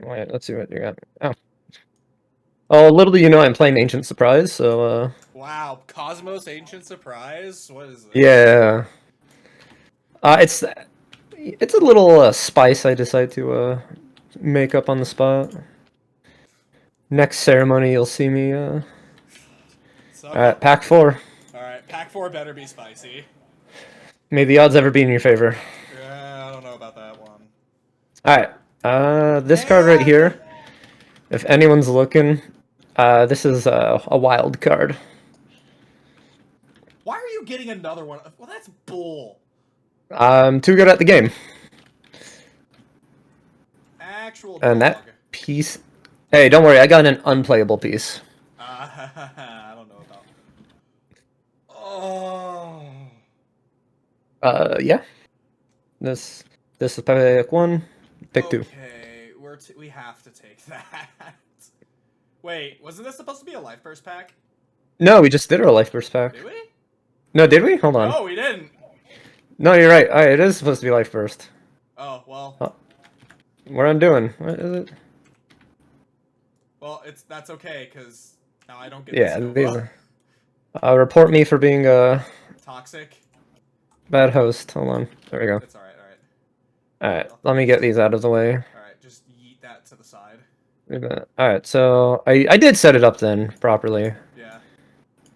Wait, let's see what you got. Oh. Oh, little do you know, I'm playing Ancient Surprise, so Wow, Cosmos Ancient Surprise. What is this? yeah. It's a little spice I decide to make up on the spot. Next ceremony, you'll see me. All right, pack 4. All right, pack 4 better be spicy. May the odds ever be in your favor. Yeah, I don't know about that one. All right, this card right here. If anyone's looking, this is a wild card. Why are you getting another one? Well, that's bull. I'm too good at the game. Actual And dog. that piece. Hey, don't worry, I got an unplayable piece. I don't know about. Oh. Yeah. This is pick 1, pick 2. Okay, we have to take that. Wait, wasn't this supposed to be a life burst pack? No, we just did our life burst pack. Did we? No, did we? Hold on. No, we didn't. No, you're right. Alright, it is supposed to be life burst. Oh well. Oh. What I'm doing? What is it? Well, that's okay because now I don't get Yeah, this these Nova. are. Report me for being a Toxic. bad host. Hold on. There we go. It's alright, alright. Alright, let me get these out of the way. Alright, just yeet that to the side. Alright, so I did set it up then properly. Yeah.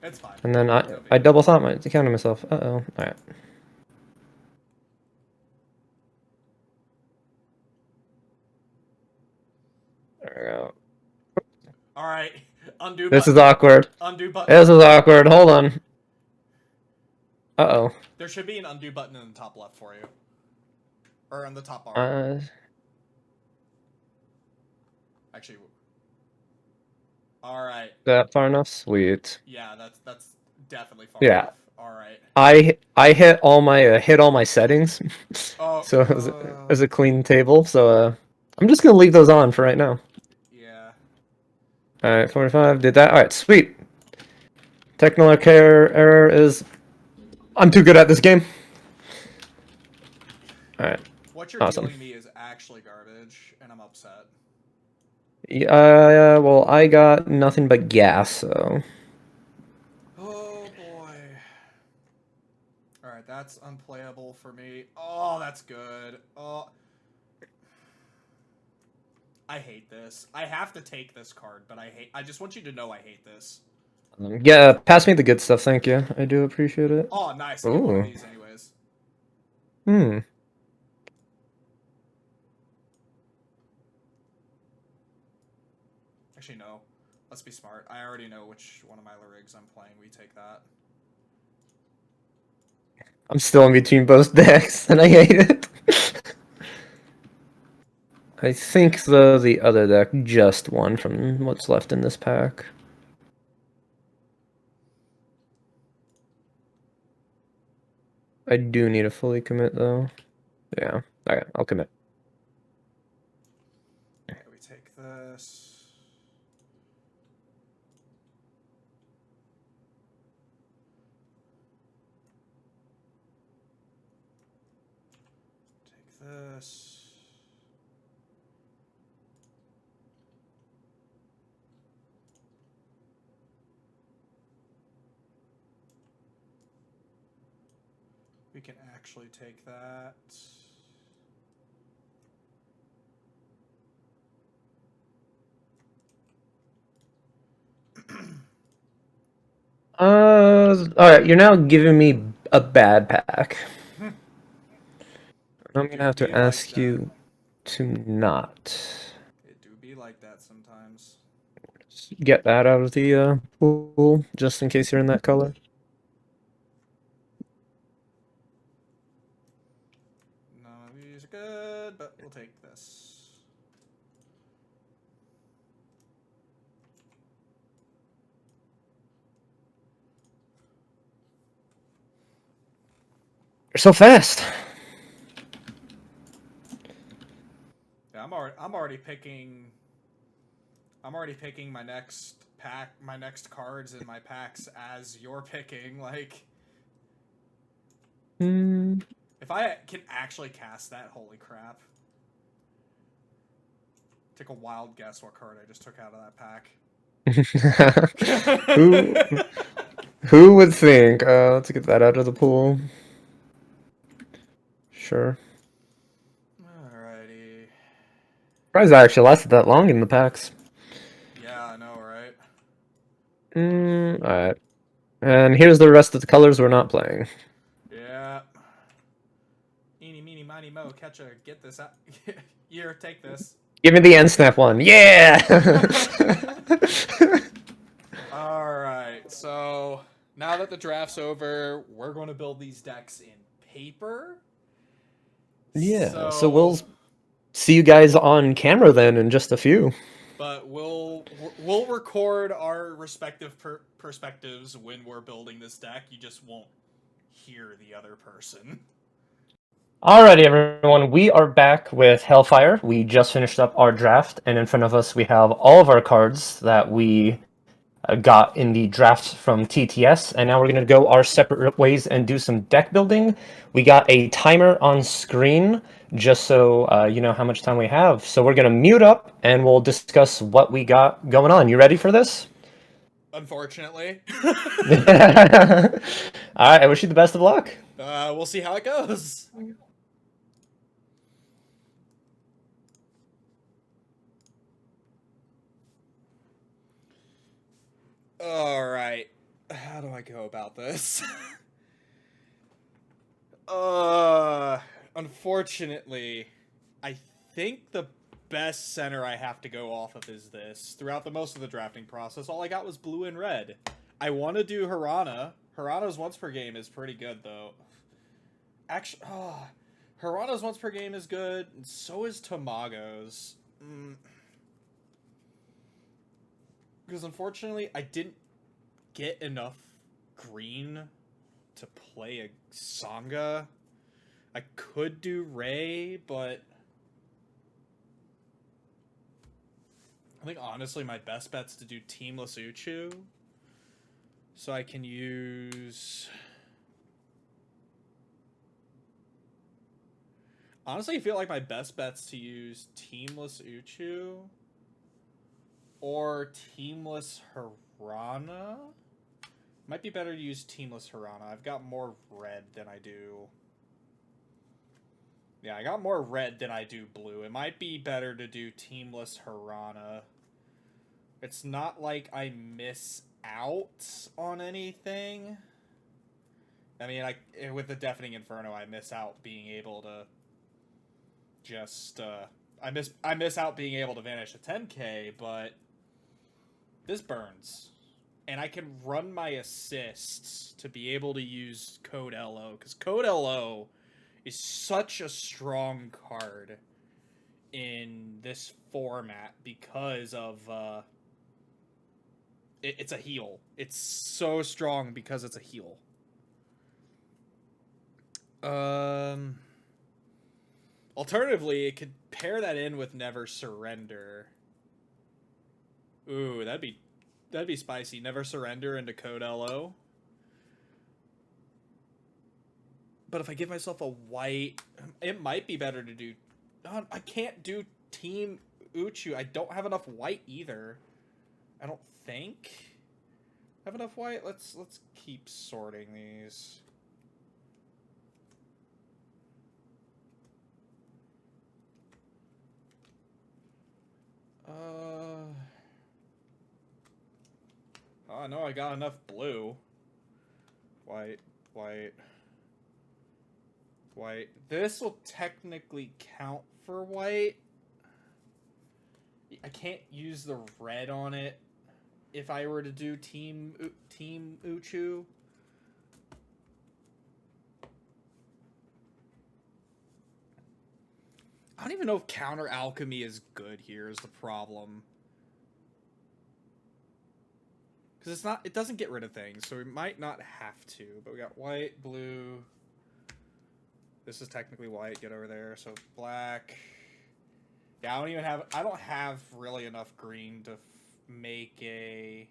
It's fine. And then I double thought counted myself. Uh-oh. Alright. There we go. Alright. Undo button. This is awkward. Undo button. This is awkward. Hold on. Uh-oh. There should be an undo button in the top left for you. Or on the top bar. Actually. Alright. That far enough? Sweet. Yeah, that's definitely far Yeah. enough. Alright. I hit all my settings. Oh, so it was a clean table, so I'm just gonna leave those on for right now. Yeah. Alright, 45, did that. Alright, sweet. Technical error is I'm too good at this game. Alright. What you're Awesome. dealing me is actually garbage, and I'm upset. Yeah, well, I got nothing but gas, so. Oh boy. Alright, that's unplayable for me. Oh, that's good. Oh. I hate this. I have to take this card, but I just want you to know I hate this. Yeah, pass me the good stuff, thank you. I do appreciate it. Oh, nice. I get one of these anyways. Hmm. Actually, no. Let's be smart. I already know which one of my rigs I'm playing. We take that. I'm still in between both decks, and I hate it. I think the other deck just won from what's left in this pack. I do need to fully commit, though. Yeah. Alright, I'll commit. Okay, we take this. Take this. We can actually take that. Alright, you're now giving me a bad pack. I'm gonna have to Be like ask that. you to not. It do be like that sometimes. Get that out of the pool, just in case you're in that color. None of these are good, but we'll take this. You're so fast. Yeah, I'm already picking my next pack, my next cards in my packs as you're picking. Like, if I can actually cast that, holy crap. Take a wild guess what card I just took out of that pack. who who would think? Let's get that out of the pool. Sure. Alrighty. Surprised I actually lasted that long in the packs. Yeah, I know, right? Alright. And here's the rest of the colors we're not playing. Yeah. Eeny, meeny, miny, mo, catch a, get this out. Here, take this. Give me the end snap one. Yeah! Alright, so now that the draft's over, we're going to build these decks in paper. Yeah, so we'll see you guys on camera then in just a few. But we'll record our respective perspectives when we're building this deck. You just won't hear the other person. Alrighty, everyone, we are back with Hellfire. We just finished up our draft, and in front of us we have all of our cards that we got in the draft from TTS, and now we're going to go our separate ways and do some deck building. We got a timer on screen, just so you know how much time we have. So we're going to mute up, and we'll discuss what we got going on. You ready for this? Unfortunately. Alright, I wish you the best of luck. We'll see how it goes. Alright. How do I go about this? Unfortunately, I think the best center I have to go off of is this. Throughout the most of the drafting process, all I got was blue and red. I want to do Hirana. Hirana's once per game is pretty good, though. Actually, Hirana's once per game is good, and so is Tamago's. Because unfortunately, I didn't get enough green to play a Sangha. I could do Ray, but I think honestly my best bet's to do Teamless Uchu. So I can use... Honestly, I feel like my best bet's to use Teamless Uchu or Teamless Hirana. Might be better to use Teamless Hirana. I've got more red than I do... Yeah, I got more red than I do blue. It might be better to do Teamless Hirana. It's not like I miss out on anything. I mean, with the Deafening Inferno, I miss out being able to just... I miss out being able to vanish a 10k, but this burns. And I can run my assists to be able to use Code LO, because Code LO is such a strong card in this format because of it's a heal. It's so strong because it's a heal. Alternatively, it could pair that in with Never Surrender. Ooh, that'd be spicy. Never Surrender into Code LO. But if I give myself a white, it might be better to do... I can't do Team Uchu. I don't have enough white either. I don't think I have enough white. Let's keep sorting these. Oh, no, I got enough blue. white, white, white. This will technically count for white. I can't use the red on it if I were to do Team Uchu. I don't even know if counter alchemy is good here is the problem. Because it's not, it doesn't get rid of things, so we might not have to. But we got white, blue. This is technically white, get over there. So black. Yeah, I don't have really enough green to make a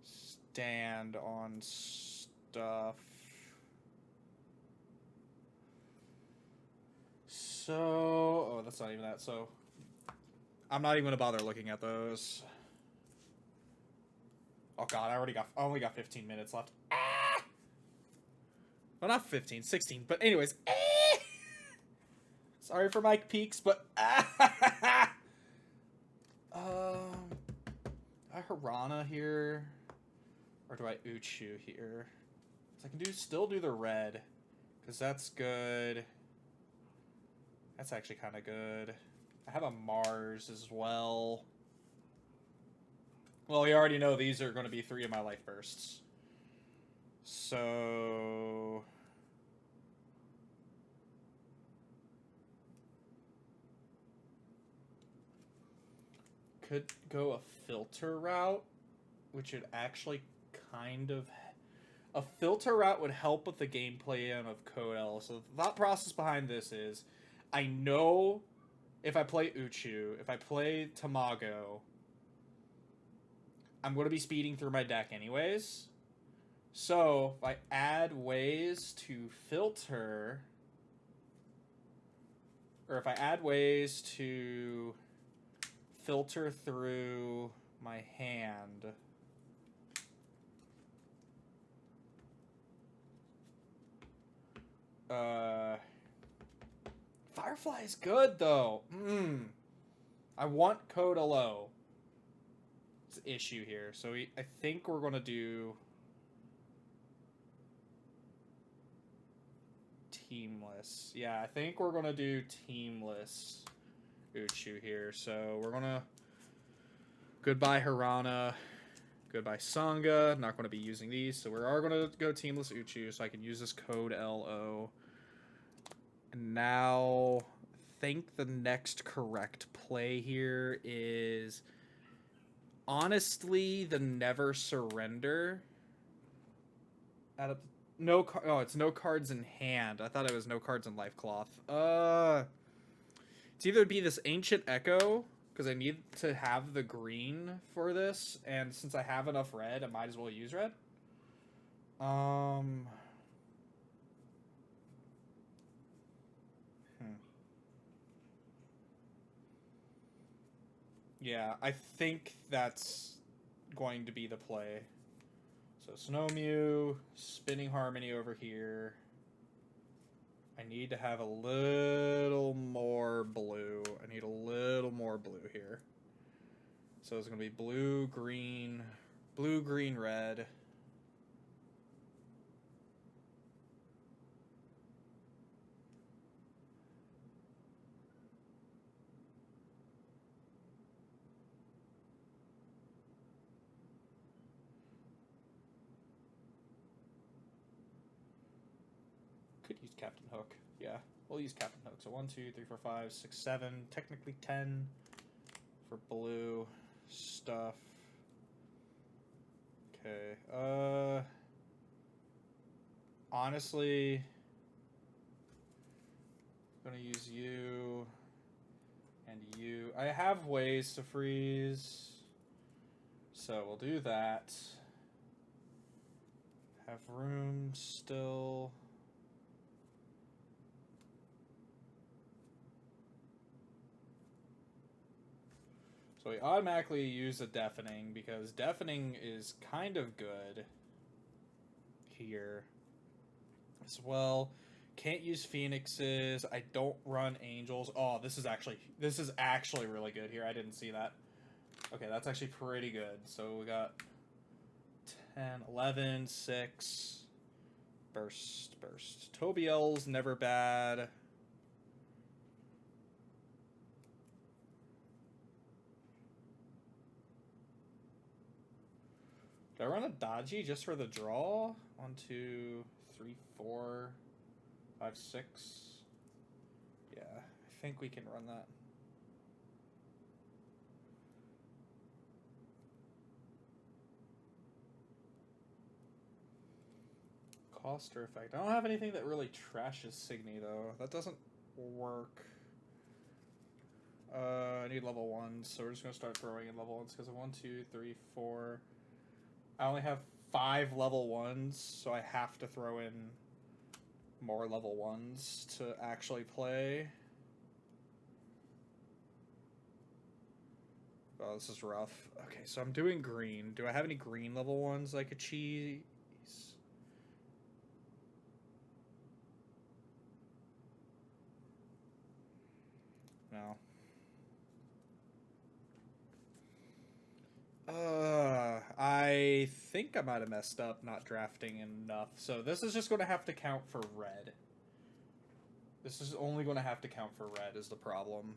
stand on stuff. So, oh, that's not even that. So, I'm not even gonna bother looking at those. Oh god, I only got 15 minutes left. Ah! Well, not 15, 16. But anyways, sorry for my peaks, but I Harana here, or do I Uchu here? So I can still do the red, because that's good. That's actually kind of good. I have a Mars as well. Well, we already know these are going to be 3 of my life bursts. So... could go a filter route, which would actually kind of... A filter route would help with the gameplay of Code L. So the thought process behind this is, I know if I play Uchu, if I play Tamago, I'm going to be speeding through my deck anyways. So if I add ways to filter, or if I add ways to filter through my hand, Firefly is good though. I want Code low. It's an issue here. So I think we're gonna do teamless. Yeah, I think we're gonna do teamless Uchu here. So we're gonna goodbye Harana, goodbye Sangha. Not gonna be using these, so we are gonna go teamless Uchu, so I can use this Code LO. And now, I think the next correct play here is honestly the Never Surrender. It's no cards in hand. I thought it was no cards in life cloth. It's either be this Ancient Echo, because I need to have the green for this, and since I have enough red, I might as well use red. Yeah, I think that's going to be the play. So Snow Mew, Spinning Harmony over here. I need to have a little more blue. I need a little more blue here. So it's going to be blue, green, red. Could use Captain Hook. Yeah, we'll use Captain Hook. So 1, 2, 3, 4, 5, 6, 7. Technically 10 for blue stuff. Okay. Honestly, I'm gonna use you and you. I have ways to freeze, so we'll do that. Have room still. So we automatically use a Deafening, because Deafening is kind of good here as well. Can't use Phoenixes. I don't run Angels. Oh, this is actually really good here. I didn't see that. Okay, that's actually pretty good. So we got 10, 11, 6. Burst. Tobiel's never bad. Do I run a Dodgy just for the draw? 1, 2, 3, 4, 5, 6. Yeah, I think we can run that. Cost or effect. I don't have anything that really trashes Signy though. That doesn't work. I need level 1s, so we're just gonna start throwing in level 1s because of 1, 2, 3, 4. I only have 5 level 1s, so I have to throw in more level 1s to actually play. Oh, this is rough. Okay, so I'm doing green. Do I have any green level 1s I could cheese? No. I think I might have messed up not drafting enough. So this is just going to have to count for red. This is only going to have to count for red is the problem.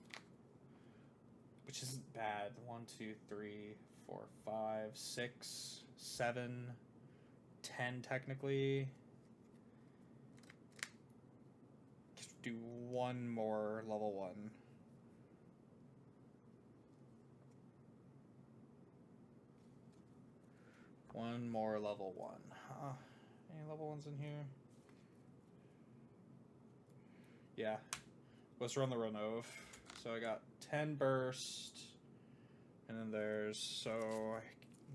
Which isn't bad. 1, 2, 3, 4, 5, 6, 7, 10 technically. Just do one more level 1. One more level 1. Any level 1s in here? Yeah. Let's run the Renove. So I got 10 burst. And then there's... So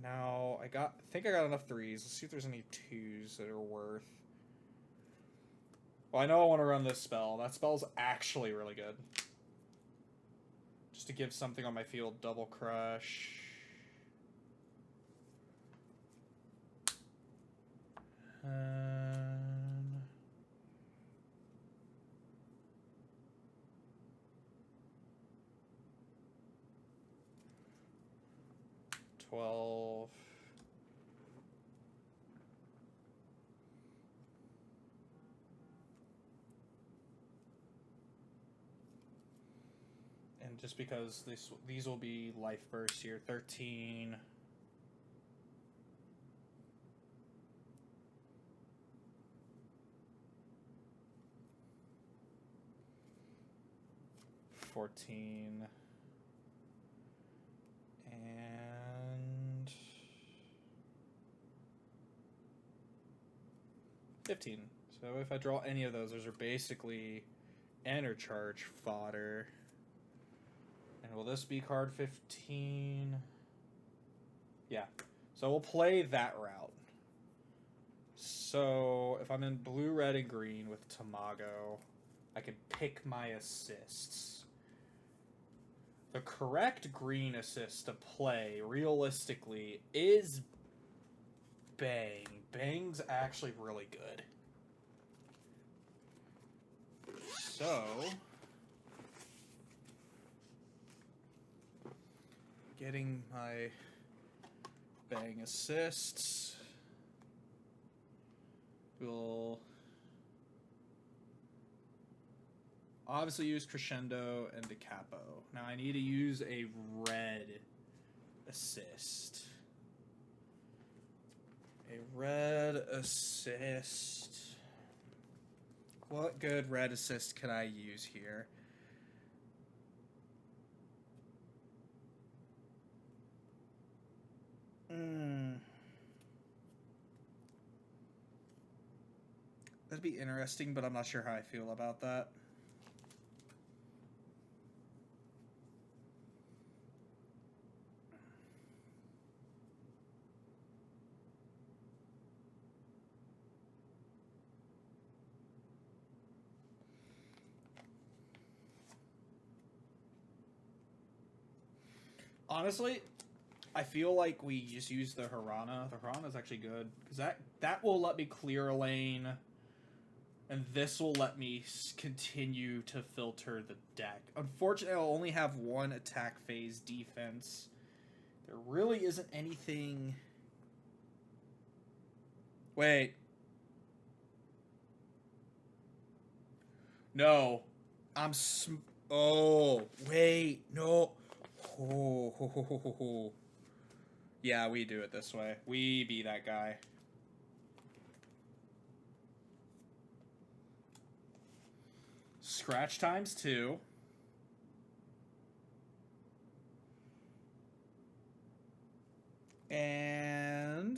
now I think I got enough 3s. Let's see if there's any 2s that are worth. Well, I know I want to run this spell. That spell's actually really good. Just to give something on my field double crush. And 12. And just because these will be life bursts here, 13. 14 and 15. So if I draw any of those are basically enter charge fodder. And will this be card 15? Yeah. So we'll play that route. So if I'm in blue, red, and green with Tamago, I can pick my assists. The correct green assist to play, realistically, is Bang. Bang's actually really good. So, getting my Bang assists. We'll obviously use Crescendo and Decapo. Now I need to use a red assist. A red assist. What good red assist can I use here? That'd be interesting, but I'm not sure how I feel about that. Honestly, I feel like we just use the Hirana. The Hirana is actually good because that will let me clear a lane, and this will let me continue to filter the deck. Unfortunately, I'll only have one attack phase defense. There really isn't anything Wait. No. Oh, wait. No. Oh. Yeah, we do it this way. We be that guy. Scratch times 2. And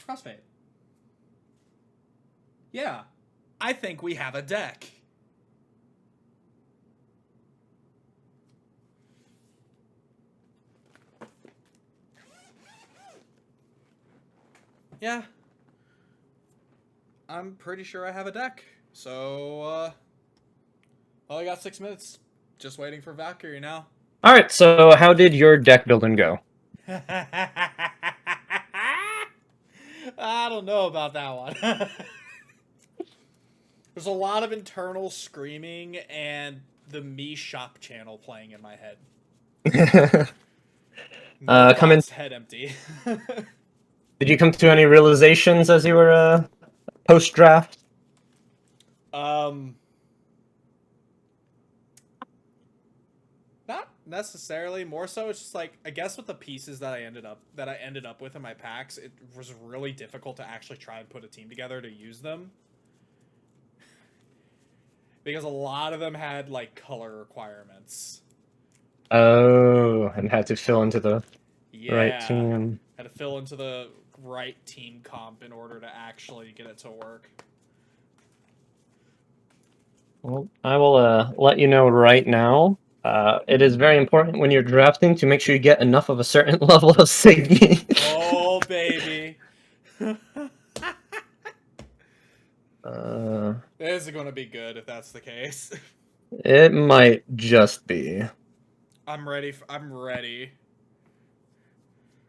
crossfade. Yeah, I think we have a deck. Yeah, I'm pretty sure I have a deck. So, well, I got 6 minutes. Just waiting for Valkyrie now. All right. So how did your deck building go? I don't know about that one. There's a lot of internal screaming and the Me Shop channel playing in my head. No Coming. thoughts, head empty. Did you come to any realizations as you were post draft? Not necessarily. More so, it's just like I guess with the pieces that I ended up with in my packs, it was really difficult to actually try and put a team together to use them. Because a lot of them had like color requirements. Oh, and had to fill into the right Yeah. team. Had to fill into the right team comp in order to actually get it to work. Well, I will let you know right now. It is very important when you're drafting to make sure you get enough of a certain level of Signy. Oh, baby. This is going to be good if that's the case. It might just be. I'm ready. I'm ready.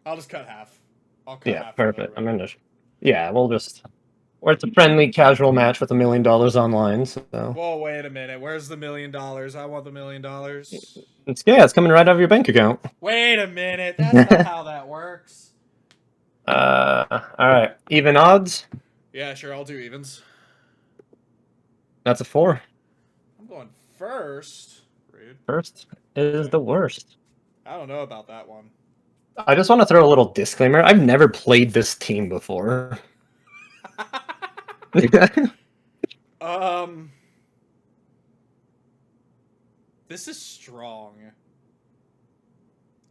I'll just cut half. I'll cut Yeah, half. perfect. I'm gonna. Yeah, we'll just. Or it's a friendly, casual match with $1 million online. So Whoa, wait a minute. Where's the $1 million? I want the $1 million. it's coming right out of your bank account. Wait a minute. That's not how that works. All right. Even odds. Yeah, sure. I'll do evens. That's a 4. I'm going first. Rude. First is the worst. I don't know about that one. I just want to throw a little disclaimer. I've never played this team before. This is strong.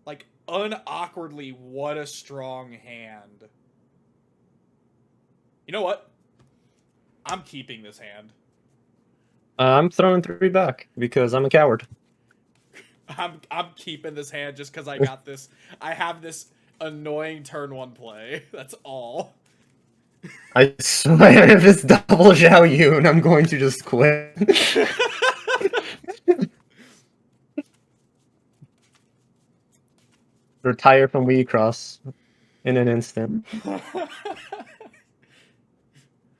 Like, unawkwardly, what a strong hand. You know what? I'm keeping this hand. I'm throwing 3 back because I'm a coward. I'm keeping this hand just because I got this. I have this annoying turn 1 play. That's all. I swear, if it's double Zhao Yun, I'm going to just quit. Retire from Wixoss in an instant.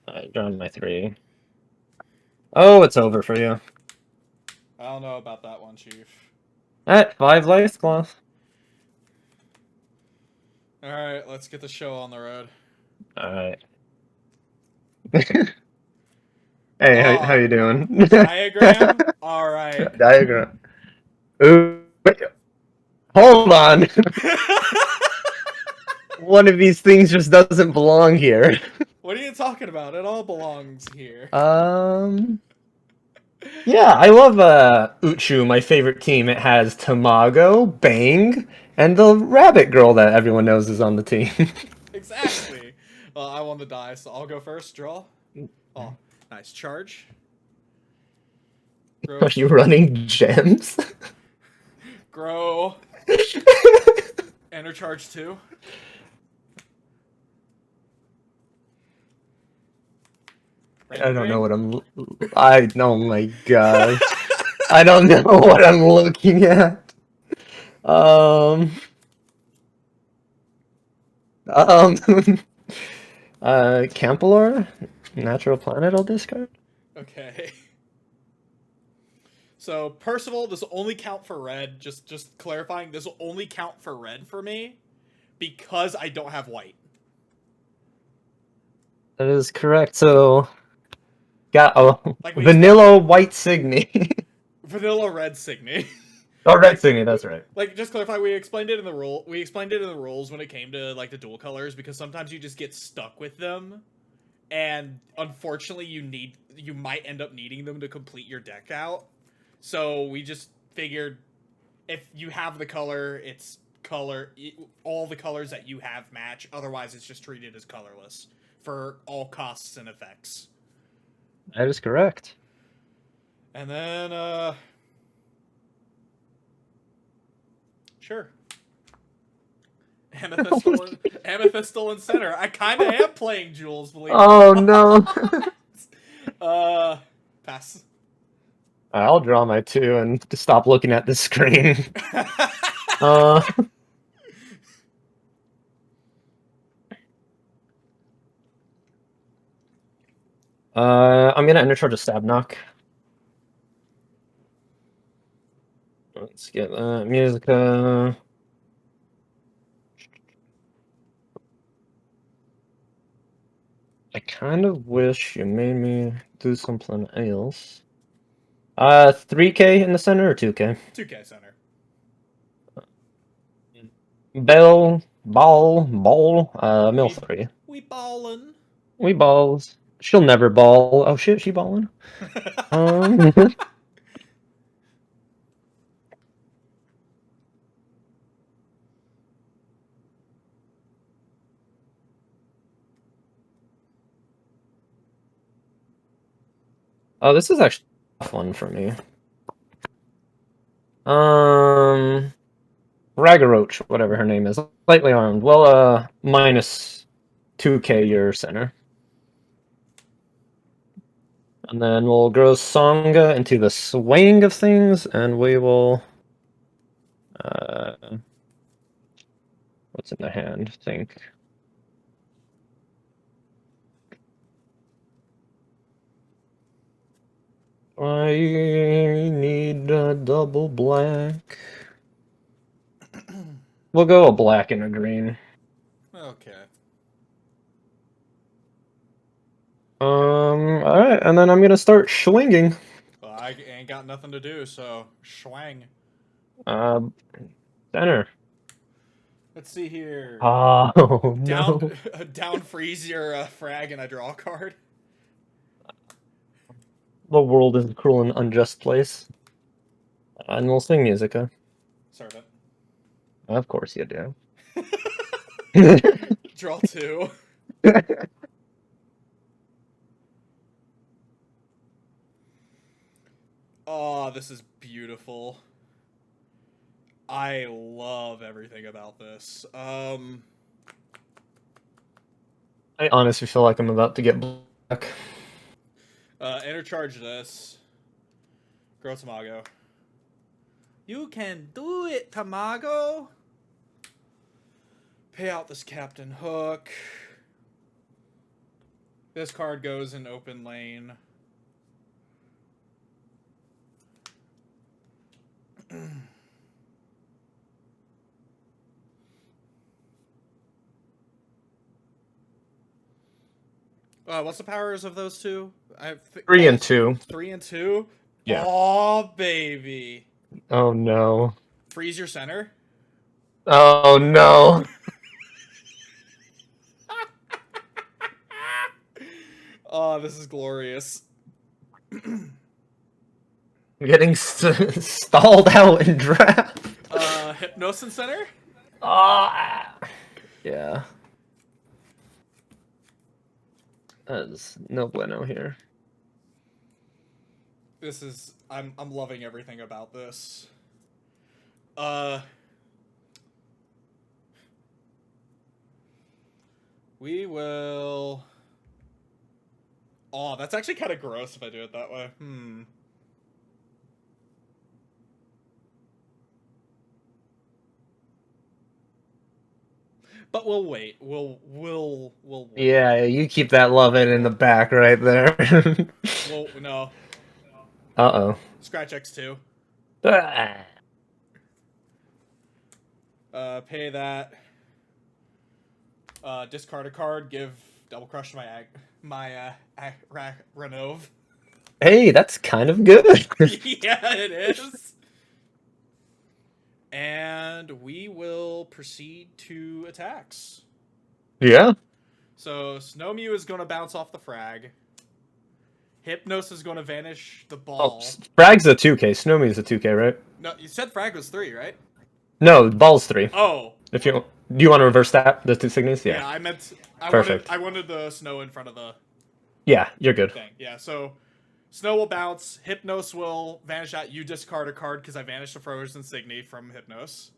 I drawn my 3. Oh, it's over for you. I don't know about that one, Chief. At 5 life claws. Alright, let's get the show on the road. Alright. Hey, how you doing? Diagram? Alright. Diagram. Ooh, wait. Hold on. One of these things just doesn't belong here. What are you talking about? It all belongs here. Yeah, I love Uchu, my favorite team. It has Tamago, Bang, and the rabbit girl that everyone knows is on the team. Exactly. Well, I won the die, so I'll go first. Draw. Oh, nice. Charge. Grow. Are you running gems? Grow. Enter charge 2. I don't know what oh my god. I don't know what I'm looking at. Campolor? Natural Planet I'll discard? Okay. So, Percival, this will only count for red. Just clarifying, this will only count for red for me. because I don't have white. That is correct. So, got a Like vanilla white Signy. vanilla red Signy. Oh, red Signy, that's right. Like, just clarify, we explained it in the rule. We explained it in the rules when it came to like the dual colors because sometimes you just get stuck with them, and unfortunately, you might end up needing them to complete your deck out. So we just figured if you have the color, it's all the colors that you have match. Otherwise, it's just treated as colorless for all costs and effects. That is correct. And then, sure. Amethyst still in center. I kind of am playing Jules, believe it Oh or not. no. Pass. I'll draw my 2 and stop looking at the screen. uh, I'm gonna enter charge a stab knock. Let's get Musica. I kind of wish you made me do something else. 3K in the center or 2K? 2K center. Mill 3. We ballin'. We balls. She'll never ball. Oh shit, she balling. Um, oh, this is actually a tough one for me. Ragaroach, whatever her name is, slightly armed. Well, minus 2K your center. And then we'll grow Songa into the swing of things, and we will... what's in the hand? Think. I need a double black. We'll go a black and a green. Okay. Alright, and then I'm gonna start swinging. Well, I ain't got nothing to do, so swang. Center. Let's see here. Oh, no. Down freeze your frag and I draw a card. The world is a cruel and unjust place. And we'll sing Musica. Servant. Of course you do. Draw 2. Oh, this is beautiful. I love everything about this. I honestly feel like I'm about to get black. Intercharge this. Grow Tamago. You can do it, Tamago! Pay out this Captain Hook. This card goes in open lane. What's the powers of those two? 3 and 2. 3 and 2? Yeah. Oh, baby. Oh no. Freeze your center. Oh no. Oh, this is glorious. Getting stalled out in draft. Hypnosis center? Yeah. That's no bueno here. This is I'm loving everything about this. We will. Oh, that's actually kind of gross if I do it that way. But we'll wait. We'll wait. Yeah, you keep that loving in the back right there. Well, no. Uh-oh. Scratch X2. Pay that. Discard a card. Give double crush to my Renov. Hey, that's kind of good. Yeah, it is. And we will proceed to attacks. Yeah. So Snow Mew is going to bounce off the frag. Hypnos is going to vanish the Oh, ball. Frag's a 2K. Snowme's a 2K, right? No, you said frag was 3, right? No, ball's 3. Oh. If you do, you want to reverse that the two signals? Yeah, Yeah. I meant Perfect. I wanted the snow in front of the Yeah, you're good. thing. Yeah, so Snow will bounce. Hypnos will vanish out. You discard a card because I vanished the Frozen Signy from Hypnos.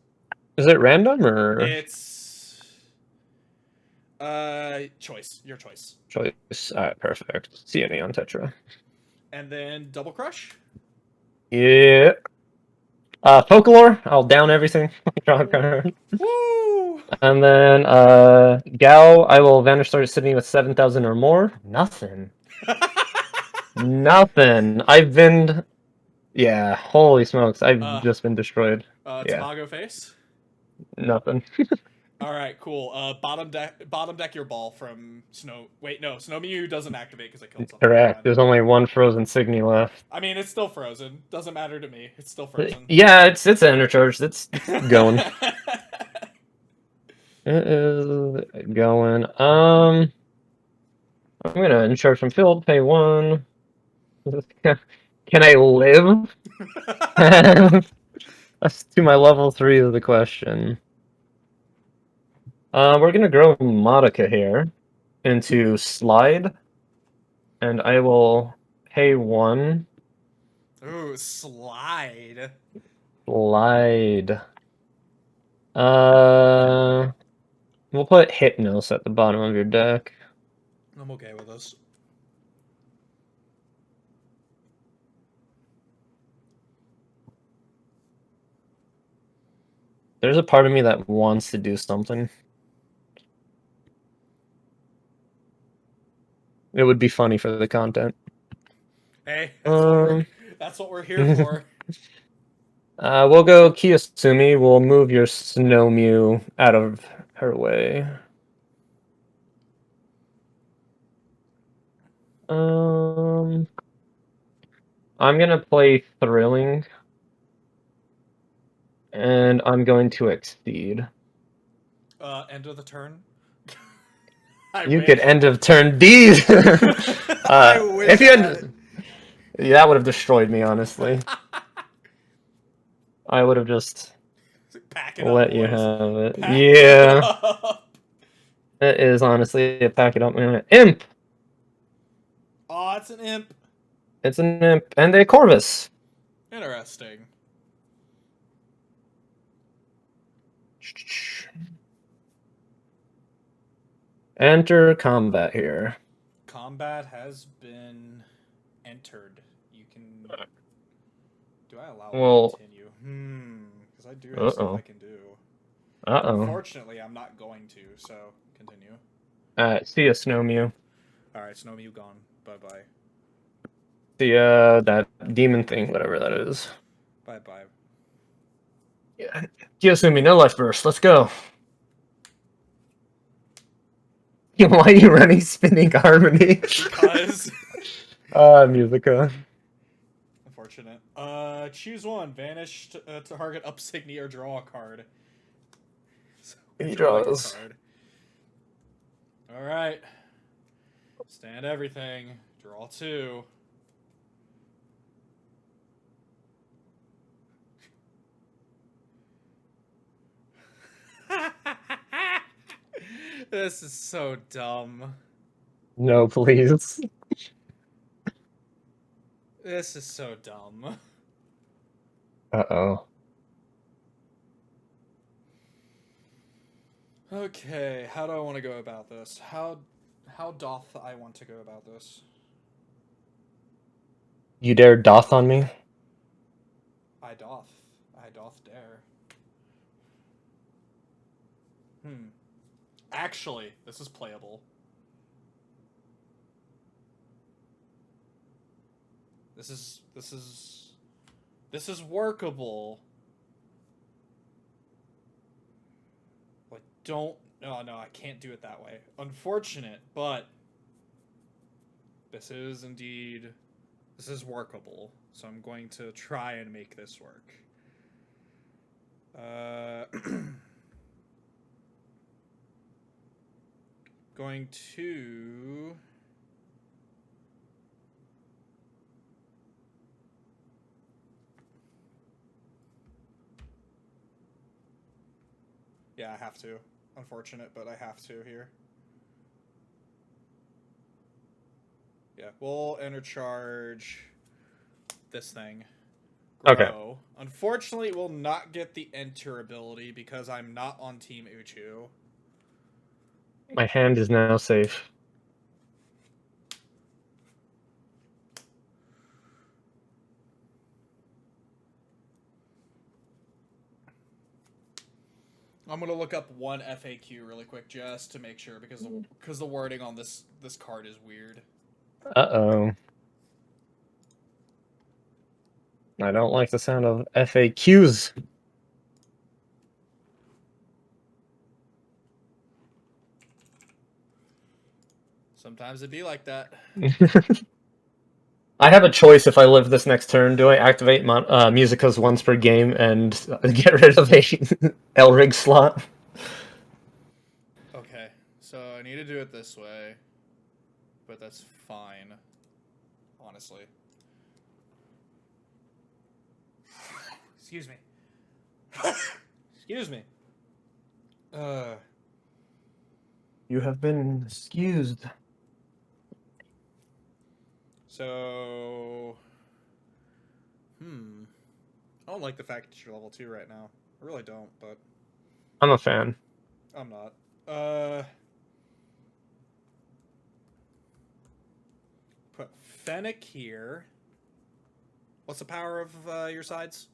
Is it random or It's choice. Your choice. choice? All right, perfect. CNA on Tetra. And then double crush. Yeah. Folklore. I'll down everything. Draw a card. Woo! And then Gal, I will vanish start Sydney with 7,000 or more. Nothing. Nothing. I've been. Yeah. Holy smokes! I've just been destroyed. Yeah. Tamago face. Nothing. All right, cool. Bottom deck your ball from Snow. Wait, no, Snow Mew doesn't activate because I killed something. Correct. There's only one frozen Signy left. I mean, it's still frozen. Doesn't matter to me. It's still frozen. Yeah, it's energized. It's going. It is going. I'm gonna incharge from field. Pay 1. Can I live? That's to my level 3 is the question. We're gonna grow Modica here into Slide, and I will pay 1. Ooh, slide. Slide. We'll put Hypnos at the bottom of your deck. I'm okay with this. There's a part of me that wants to do something. It would be funny for the content. Hey, Um, that's what we're here for. We'll go Kiyosumi. We'll move your Snow Mew out of her way. I'm gonna play Thrilling, and I'm going to Exceed. End of the turn. You could end of turn these. I wish if you I had had, yeah, that would have destroyed me. Honestly, I would have just Pack it let up, you boys. have it. Pack Yeah, it up. it is honestly a pack it up, man. Imp. Oh, it's an imp. It's an imp and a Corvus. Interesting. Enter combat here. Combat has been entered. You can. Do I allow Well, continue? Because I do have stuff I can do. Uh-oh. Unfortunately, I'm not going to. So continue. See ya, Snow Mew. All right, Snow Mew gone. Bye bye. See ya, that demon thing, whatever that is. Bye bye. Yeah. Kiyosumi, no life burst. Let's go. Why are you running Spinning Harmony? Because. Musica. Unfortunate. Choose one. Vanish to target up Signy or draw a card. So, He draw draws. a card. All right. Stand everything. Draw 2. This is so dumb. No, please. This is so dumb. Uh-oh. Okay, how do I want to go about this? How doth I want to go about this? You dare doth on me? I doth dare. Actually, this is playable. This is workable. I don't. Oh no, I can't do it that way. Unfortunate, but this is workable. So I'm going to try and make this work. Going to. Yeah, I have to. Unfortunate, but I have to here. Yeah, we'll intercharge this thing. Grow. Okay. Unfortunately, we'll not get the enter ability because I'm not on Team Uchu. My hand is now safe. I'm gonna look up one FAQ really quick just to make sure because the wording on this card is weird. Uh-oh. I don't like the sound of FAQs. Sometimes it'd be like that. I have a choice if I live this next turn. Do I activate Musicos once per game and get rid of a Elrig slot? Okay, so I need to do it this way, but that's fine, honestly. Excuse me. Excuse me. You have been excused. So, I don't like the fact that you're level 2 right now. I really don't, but I'm a fan. I'm not. Put Fennec here. What's the power of your sides?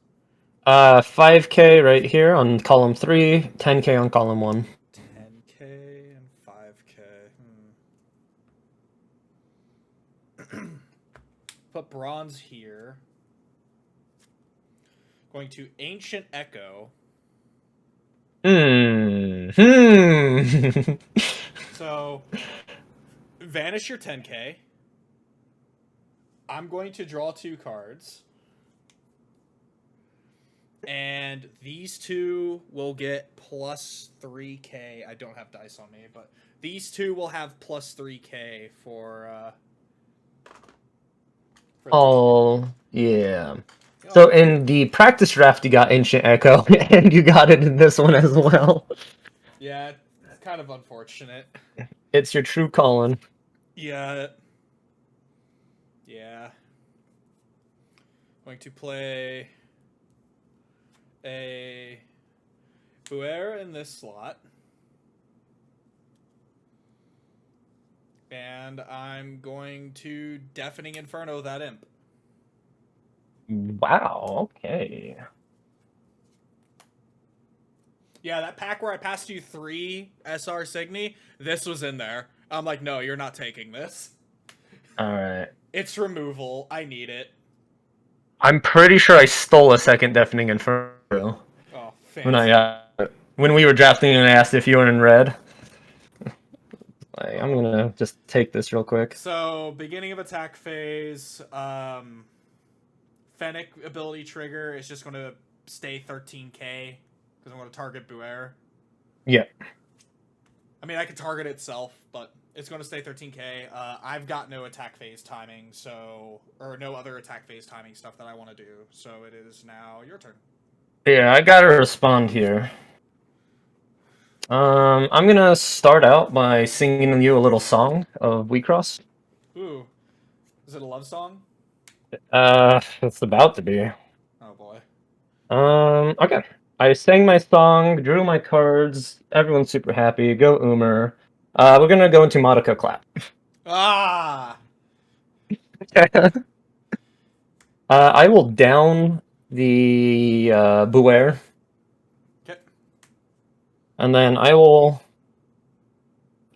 5k right here on column 3, 10k on column 1. 10k and 5k. Put bronze here. Going to Ancient Echo. So, vanish your 10k. I'm going to draw 2 cards. And these two will get plus 3k. I don't have dice on me, but these two will have plus 3k for oh, yeah. So in the practice draft, you got Ancient Echo, and you got it in this one as well. Yeah, it's kind of unfortunate. It's your true calling. Yeah. Yeah. Going to play a Buer in this slot. And I'm going to Deafening Inferno that imp. Wow, okay. Yeah, that pack where I passed you 3 SR Signy, this was in there. I'm like, no, you're not taking this. Alright. It's removal. I need it. I'm pretty sure I stole a second Deafening Inferno. Oh, fancy. When we were drafting and I asked if you were in red. I'm gonna just take this real quick. So, beginning of attack phase, Fennec ability trigger is just going to stay 13k because I'm going to target Buer. Yeah. I mean, I could target itself, but it's going to stay 13k. I've got no attack phase timing, or no other attack phase timing stuff that I want to do. So it is now your turn. Yeah, I gotta respond here. I'm gonna start out by singing you a little song of Wixoss. Ooh, is it a love song? It's about to be. Oh boy. Okay. I sang my song, drew my cards. Everyone's super happy. Go Umer. We're gonna go into Madoka Clap. Ah. I will down the Buer. Okay. And then I will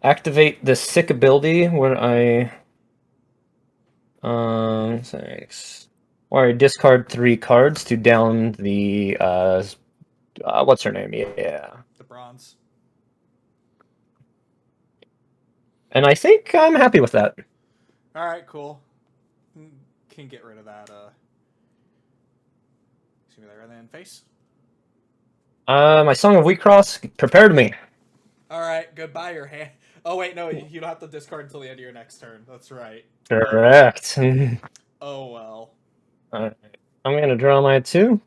activate the sick ability where I where I discard 3 cards to down the what's her name? Yeah. The bronze. And I think I'm happy with that. All right, cool. Can get rid of that. See me there, and then face. My Song of Wheatcross prepared me. All right, goodbye your hand. Oh wait, no, you don't have to discard until the end of your next turn. That's right. Correct. Oh well. Alright. I'm gonna draw my 2.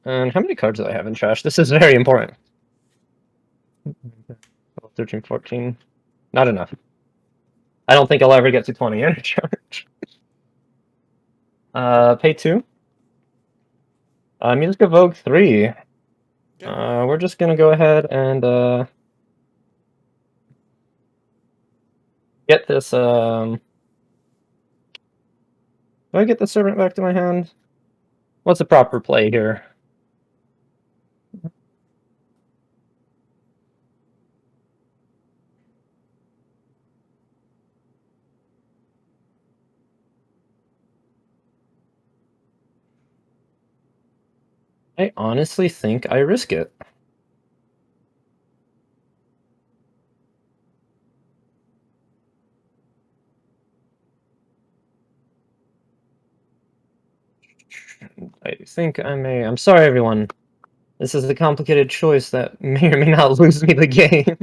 And how many cards do I have in trash? This is very important. 13, 14. Not enough. I don't think I'll ever get to 20 in a charge. Pay 2. Music of Vogue 3. Okay. We're just gonna go ahead and get this. Do I get the servant back to my hand? What's the proper play here? I honestly think I risk it. I think I may. I'm sorry, everyone. This is a complicated choice that may or may not lose me the game.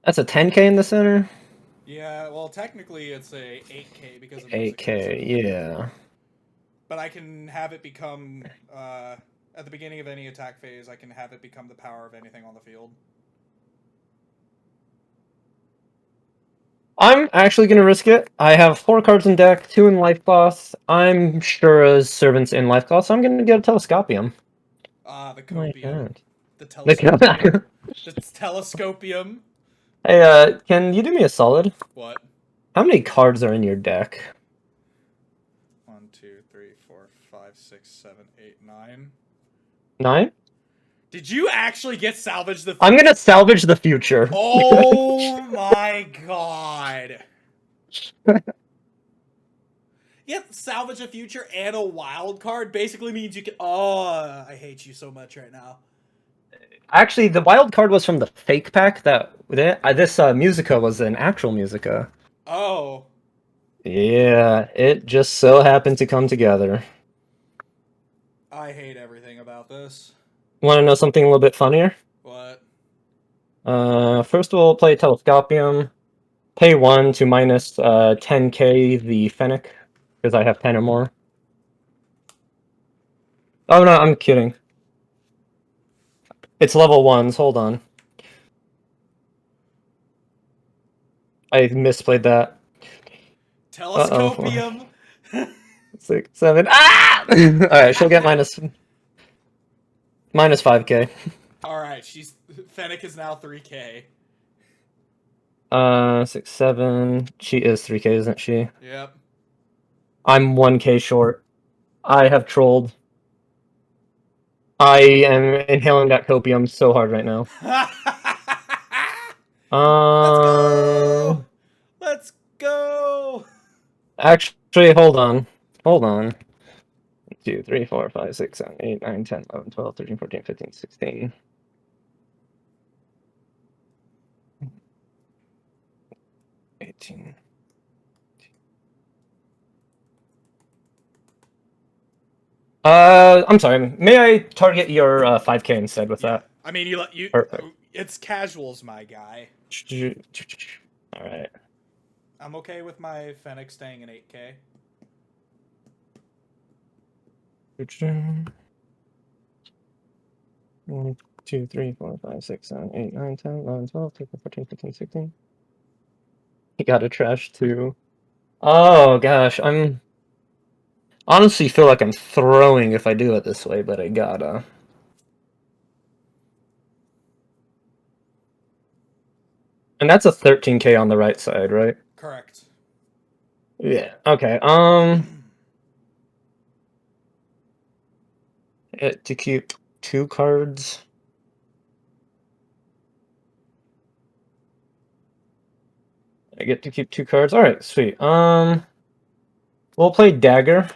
That's a 10K in the center? Yeah, well, technically it's a 8K because of 8K, yeah. But I can have it become at the beginning of any attack phase. I can have it become the power of anything on the field. I'm actually going to risk it. I have 4 cards in deck, 2 in life loss. I'm sure as servants in life loss, so I'm going to get a telescopium. The My copium. God. The The telescopium. The telescopium. Hey, can you do me a solid? What? How many cards are in your deck? 1, 2, 3, 4, 5, 6, 7, 8, 9. 9? Did you actually get salvage the? I'm gonna salvage the future. Oh my god! Yep, salvage a future and a wild card basically means you can. Oh, I hate you so much right now. Actually, the wild card was from the fake pack. This Musica was an actual Musica. Oh. Yeah, it just so happened to come together. I hate everything about this. Want to know something a little bit funnier? What? First we'll play Telescopium. Pay 1 to minus 10k the Fennec, because I have 10 or more. Oh no, I'm kidding. It's level 1s, hold on. I misplayed that. Telescopium. 6, 7. Ah! Alright, she'll get minus 5k. Alright, Fennec is now 3k. 6, 7. She is 3k, isn't she? Yep. I'm 1k short. I have trolled. I am inhaling that copium so hard right now. Let's go! Let's go! Actually, hold on. Hold on. 2, 3, 4, 5, 6, 7, 8, 9, 10, 11, 12, 13, 14, 15, 16. 18. I'm sorry. May I target your 5k instead with that? I mean, Perfect. it's casuals, my guy. Alright. I'm okay with my Fennec staying in 8k. 1, 2, 3, 4, 5, 6, 7, 8, 9, 10, 11, 12, 13, 14, 15, 16. He got a trash too. Oh gosh, I'm honestly feel like I'm throwing if I do it this way, but I gotta. And that's a 13k on the right side, right? Correct. Yeah. Okay. To keep 2 cards. I get to keep 2 cards. All right, sweet. We'll play Dagger.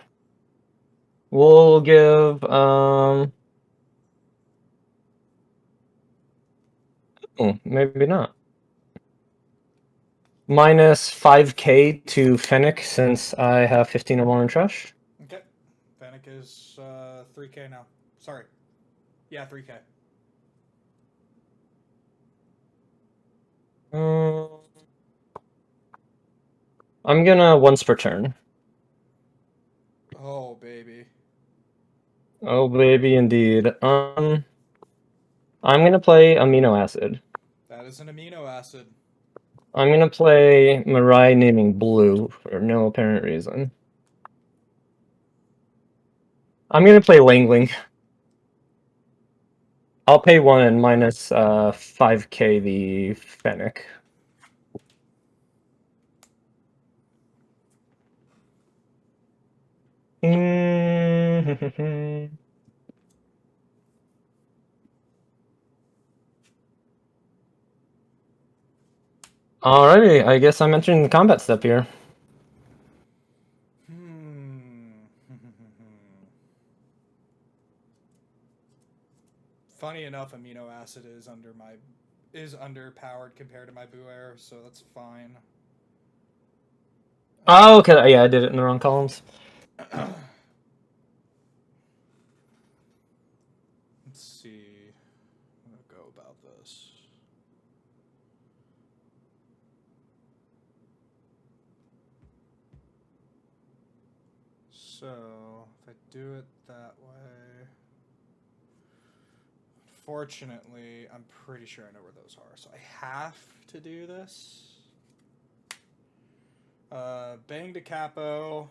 We'll give maybe not. Minus 5k to Fennec since I have 15 or more in trash. Okay. Fennec is 3k now. Sorry. Yeah, 3k. I'm gonna once per turn. Oh, baby. Oh baby, indeed. I'm gonna play Amino Acid. That is an amino acid. I'm gonna play Mirai naming Blue for no apparent reason. I'm gonna play Langling. I'll pay 1 and minus 5k the Fennec. Alrighty, I guess I'm entering the combat step here. Funny enough, amino acid is underpowered compared to my Boo Air, so that's fine. Oh, okay, yeah, I did it in the wrong columns. Let's see. I'm gonna go about this. So, if I do it that way. Fortunately, I'm pretty sure I know where those are, so I have to do this. Bang to Capo.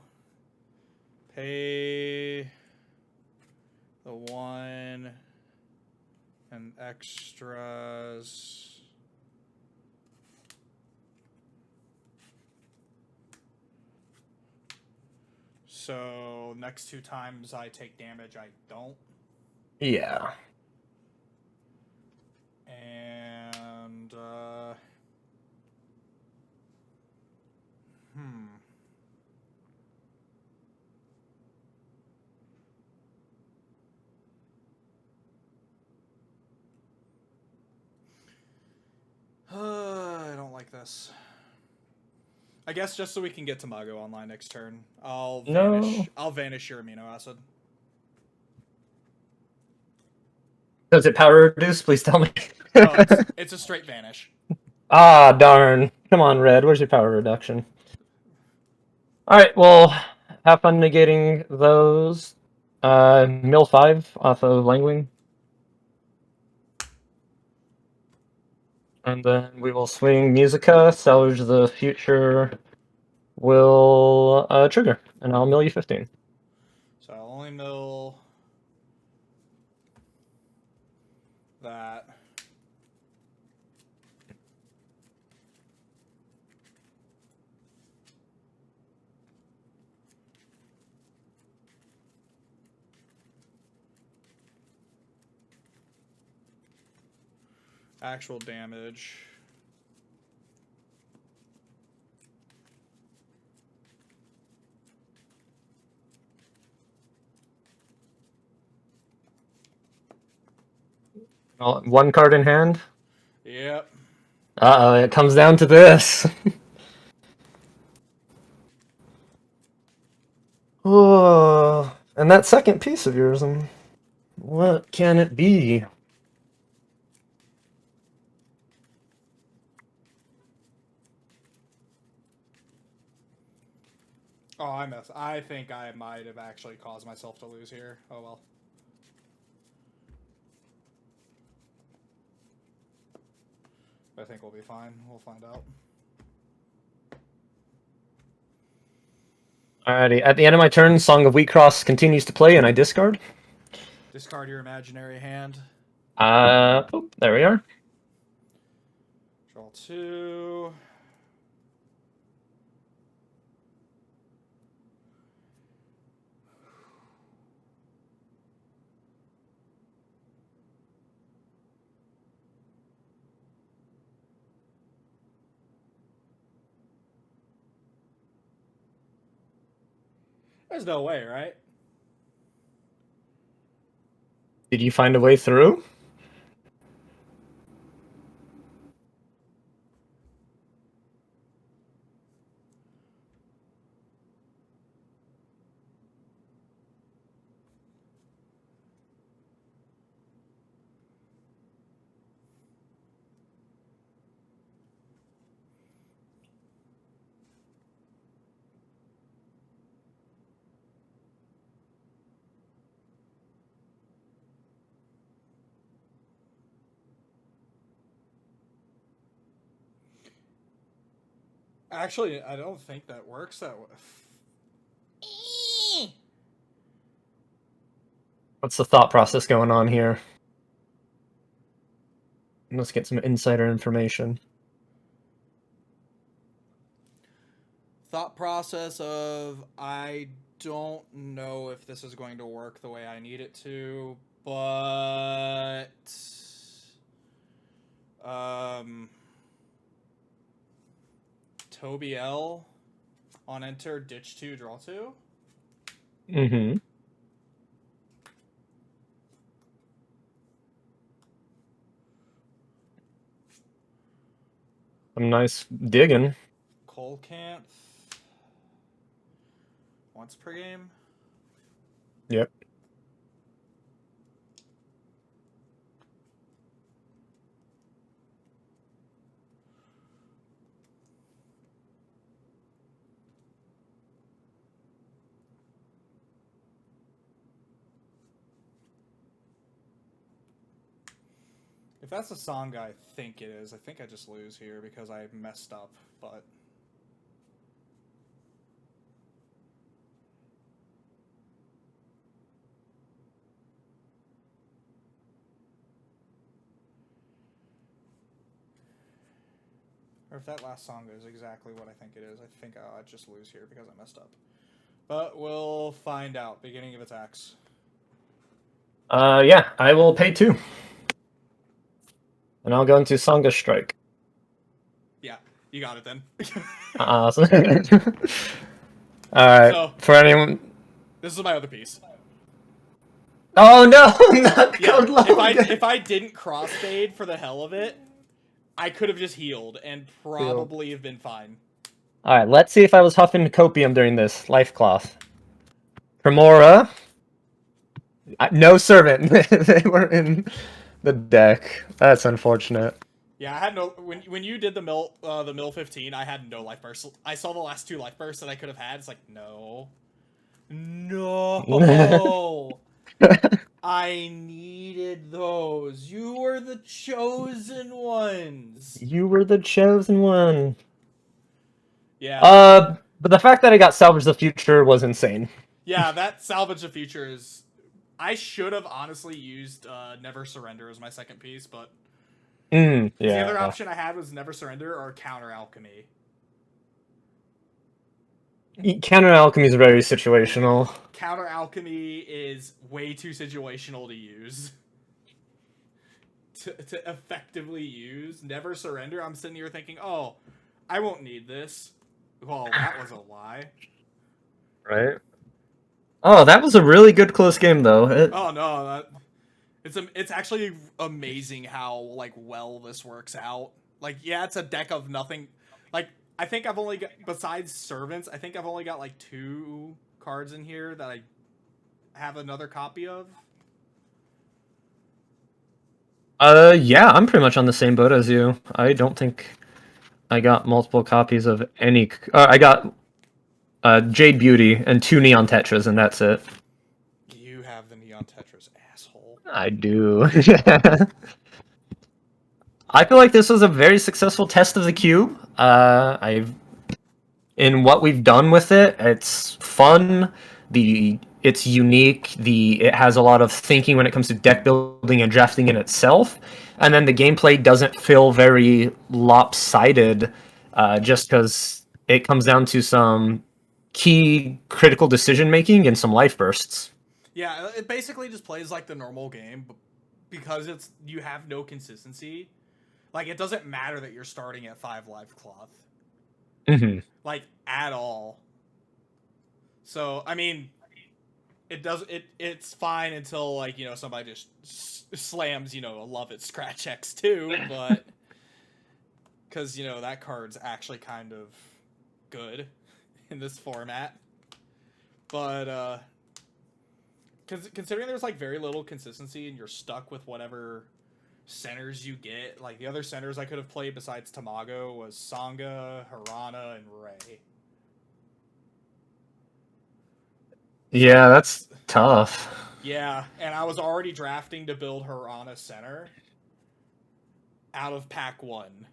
Pay the 1 and extras. So next 2 times I take damage, I don't. Yeah. And I don't like this. I guess just so we can get to Mago online next turn, I'll vanish your amino acid. Does it power reduce? Please tell me. No, it's a straight vanish. Ah, darn. Come on, Red. Where's your power reduction? Alright, well, have fun negating those. Mill 5 off of Langwing. And then we will swing Musica, salvage the future, will trigger, and I'll mill you 15. So I'll only mill that. Actual damage. Well, 1 card in hand. Yep. Uh-oh, it comes down to this. Oh, and that second piece of yours, what can it be? Oh, I missed. I think I might have actually caused myself to lose here. Oh well. I think we'll be fine. We'll find out. Alrighty, at the end of my turn, Song of Wheatcross continues to play, and I discard. Discard your imaginary hand. Oh, there we are. Draw 2. There's no way, right? Did you find a way through? Actually, I don't think that works that way. What's the thought process going on here? Let's get some insider information. Thought process of I don't know if this is going to work the way I need it to, but Toby L on enter, ditch 2, draw 2. Mm-hmm. Some nice digging. Colcanth once per game. Yep. If that's the song I think it is, I think I just lose here because I messed up, but... Or if that last song is exactly what I think it is, I think I'll just lose here because I messed up. But we'll find out. Beginning of attacks. Yeah, I will pay 2. And I'll go into Sangha Strike. Yeah, you got it then. Awesome. Alright, So- for anyone... This is my other piece. Oh no! Not Yeah, Code Logan! if I didn't crossfade for the hell of it, I could have just healed and probably have been fine. Alright, let's see if I was huffing copium during this. Life Cloth. Tremora. No servant. They were in the deck. That's unfortunate. Yeah, I had no when you did the mill 15, I had no life burst. I saw the last 2 life bursts that I could have had. It's like no. I needed those. You were the chosen ones. You were the chosen one. Yeah. But the fact that I got Salvage the Future was insane. Yeah, that salvage the future is. I should have honestly used Never Surrender as my second piece, but Yeah. the other option I had was Never Surrender or Counter Alchemy. Counter Alchemy is very situational. Counter Alchemy is way too situational to use. To effectively use. Never Surrender, I'm sitting here thinking, oh, I won't need this. Well, that was a lie. Right? Oh, that was a really good close game, though. Oh, no, it's actually amazing how, like, well this works out. Like, yeah, it's a deck of nothing. Like, I think I've only got, besides Servants, I think I've only got, like, 2 cards in here that I have another copy of. Yeah, I'm pretty much on the same boat as you. I don't think I got multiple copies of any... I got Jade Beauty and 2 Neon Tetras, and that's it. You have the Neon Tetris, asshole. I do. I feel like this was a very successful test of the cube. In what we've done with it, it's fun. It's unique. It has a lot of thinking when it comes to deck building and drafting in itself. And then the gameplay doesn't feel very lopsided, just because it comes down to some key critical decision making and some life bursts. Yeah, it basically just plays like the normal game, but because you have no consistency. Like, it doesn't matter that you're starting at 5 life cloth. Mm-hmm. Like, at all. So I mean, it's fine until like somebody just slams a Love It Scratch X2, but because that card's actually kind of good in this format, but considering there's like very little consistency and you're stuck with whatever centers you get, like the other centers I could have played besides Tamago was Sangha, Hirana, and Ray. Yeah, that's tough. Yeah, and I was already drafting to build Hirana center out of pack 1.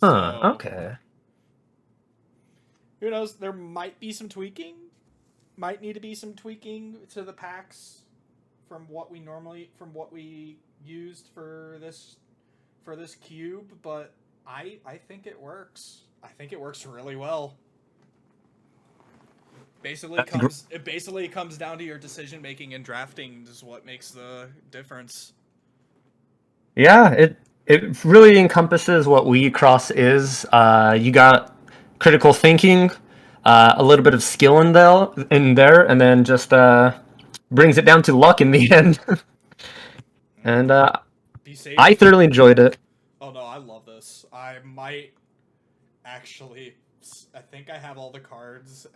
Huh, So, okay. who knows? There might be some tweaking. Might need to be some tweaking to the packs from what we used for this cube, but I think it works. I think it works really well. It basically comes down to your decision making and drafting is what makes the difference. Yeah, it really encompasses what Wixoss is. You got critical thinking, a little bit of skill in there, and then just brings it down to luck in the end. And Be safe. I thoroughly enjoyed it. Oh no, I love this. I might actually. I think I have all the cards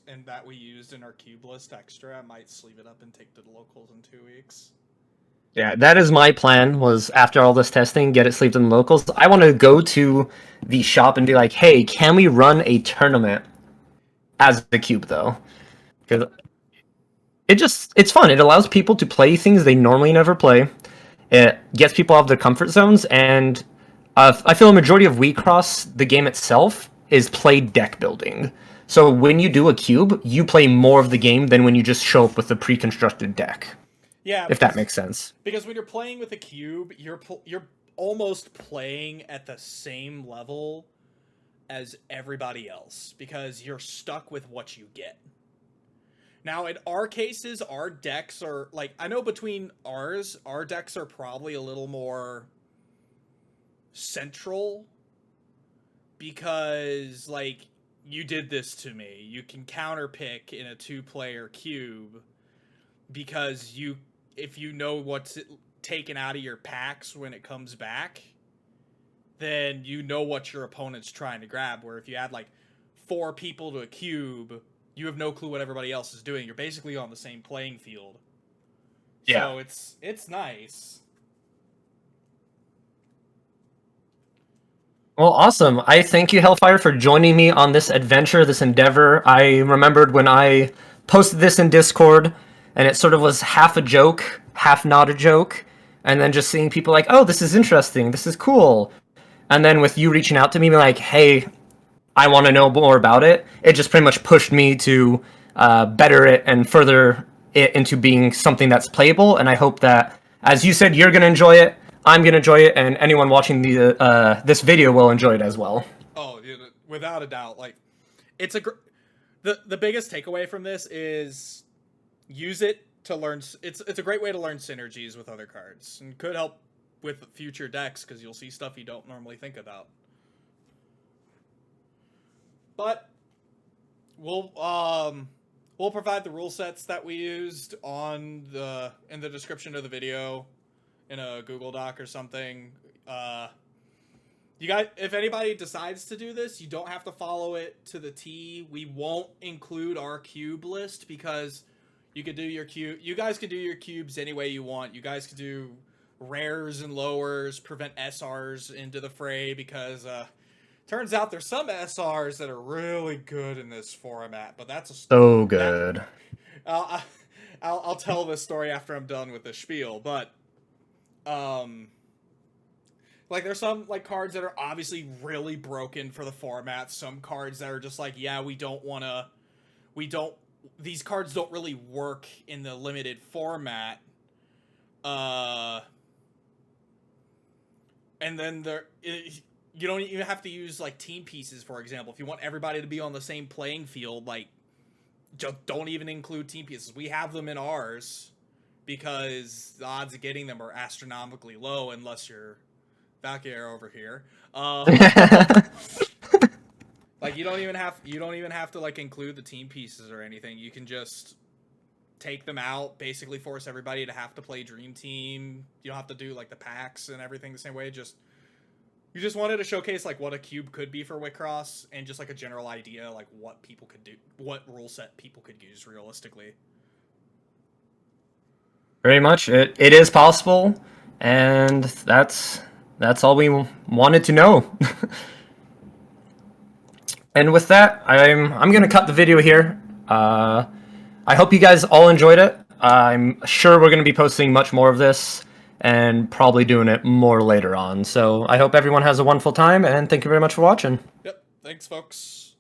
and that we used in our cube list extra. I might sleeve it up and take to the locals in 2 weeks. Yeah, that is my plan, was after all this testing, get it sleeved in the locals. I want to go to the shop and be like, hey, can we run a tournament as the cube, though? Because it's fun. It allows people to play things they normally never play. It gets people out of their comfort zones, and I feel a majority of Wecross, the game itself, is play deck building. So when you do a cube, you play more of the game than when you just show up with a pre-constructed deck. Yeah, if that makes sense. Because when you're playing with a cube, you're almost playing at the same level as everybody else because you're stuck with what you get. Now, in our cases, our decks are like, I know between ours, our decks are probably a little more central because like you did this to me. You can counterpick in a 2-player cube because if you know what's taken out of your packs when it comes back, then you know what your opponent's trying to grab. Where if you add like 4 people to a cube, you have no clue what everybody else is doing. You're basically on the same playing field. Yeah. So it's nice. Well, awesome. I thank you, Hellfire, for joining me on this adventure, this endeavor. I remembered when I posted this in Discord, and it sort of was half a joke, half not a joke, and then just seeing people like, oh, this is interesting, this is cool. And then with you reaching out to me, like, hey, I want to know more about it, it just pretty much pushed me to better it and further it into being something that's playable. And I hope that, as you said, you're going to enjoy it, I'm going to enjoy it, and anyone watching this video will enjoy it as well. Oh, without a doubt. Like, it's the biggest takeaway from this is use it to learn. It's a great way to learn synergies with other cards and could help with future decks because you'll see stuff you don't normally think about. But we'll provide the rule sets that we used in the description of the video in a Google Doc or something. You guys, if anybody decides to do this, you don't have to follow it to the T. We won't include our cube list because you could do your cube. You guys can do your cubes any way you want. You guys could do rares and lowers, prevent SRs into the fray because turns out there's some SRs that are really good in this format, but that's so good. I'll tell this story after I'm done with the spiel, but like there's some like cards that are obviously really broken for the format. Some cards that are just like, yeah, these cards don't really work in the limited format. And then you don't even have to use like team pieces, for example. If you want everybody to be on the same playing field, like just don't even include team pieces. We have them in ours because the odds of getting them are astronomically low unless you're Valkyrie over here. Like Like you don't even have to like include the team pieces or anything. You can just take them out, basically force everybody to have to play Dream Team. You don't have to do like the packs and everything the same way. You just wanted to showcase like what a cube could be for Wixoss and just like a general idea like what people could do, what rule set people could use realistically. Very much. It is possible, and that's all we wanted to know. And with that, I'm gonna cut the video here. I hope you guys all enjoyed it. I'm sure we're gonna be posting much more of this, and probably doing it more later on. So I hope everyone has a wonderful time, and thank you very much for watching. Yep. Thanks, folks.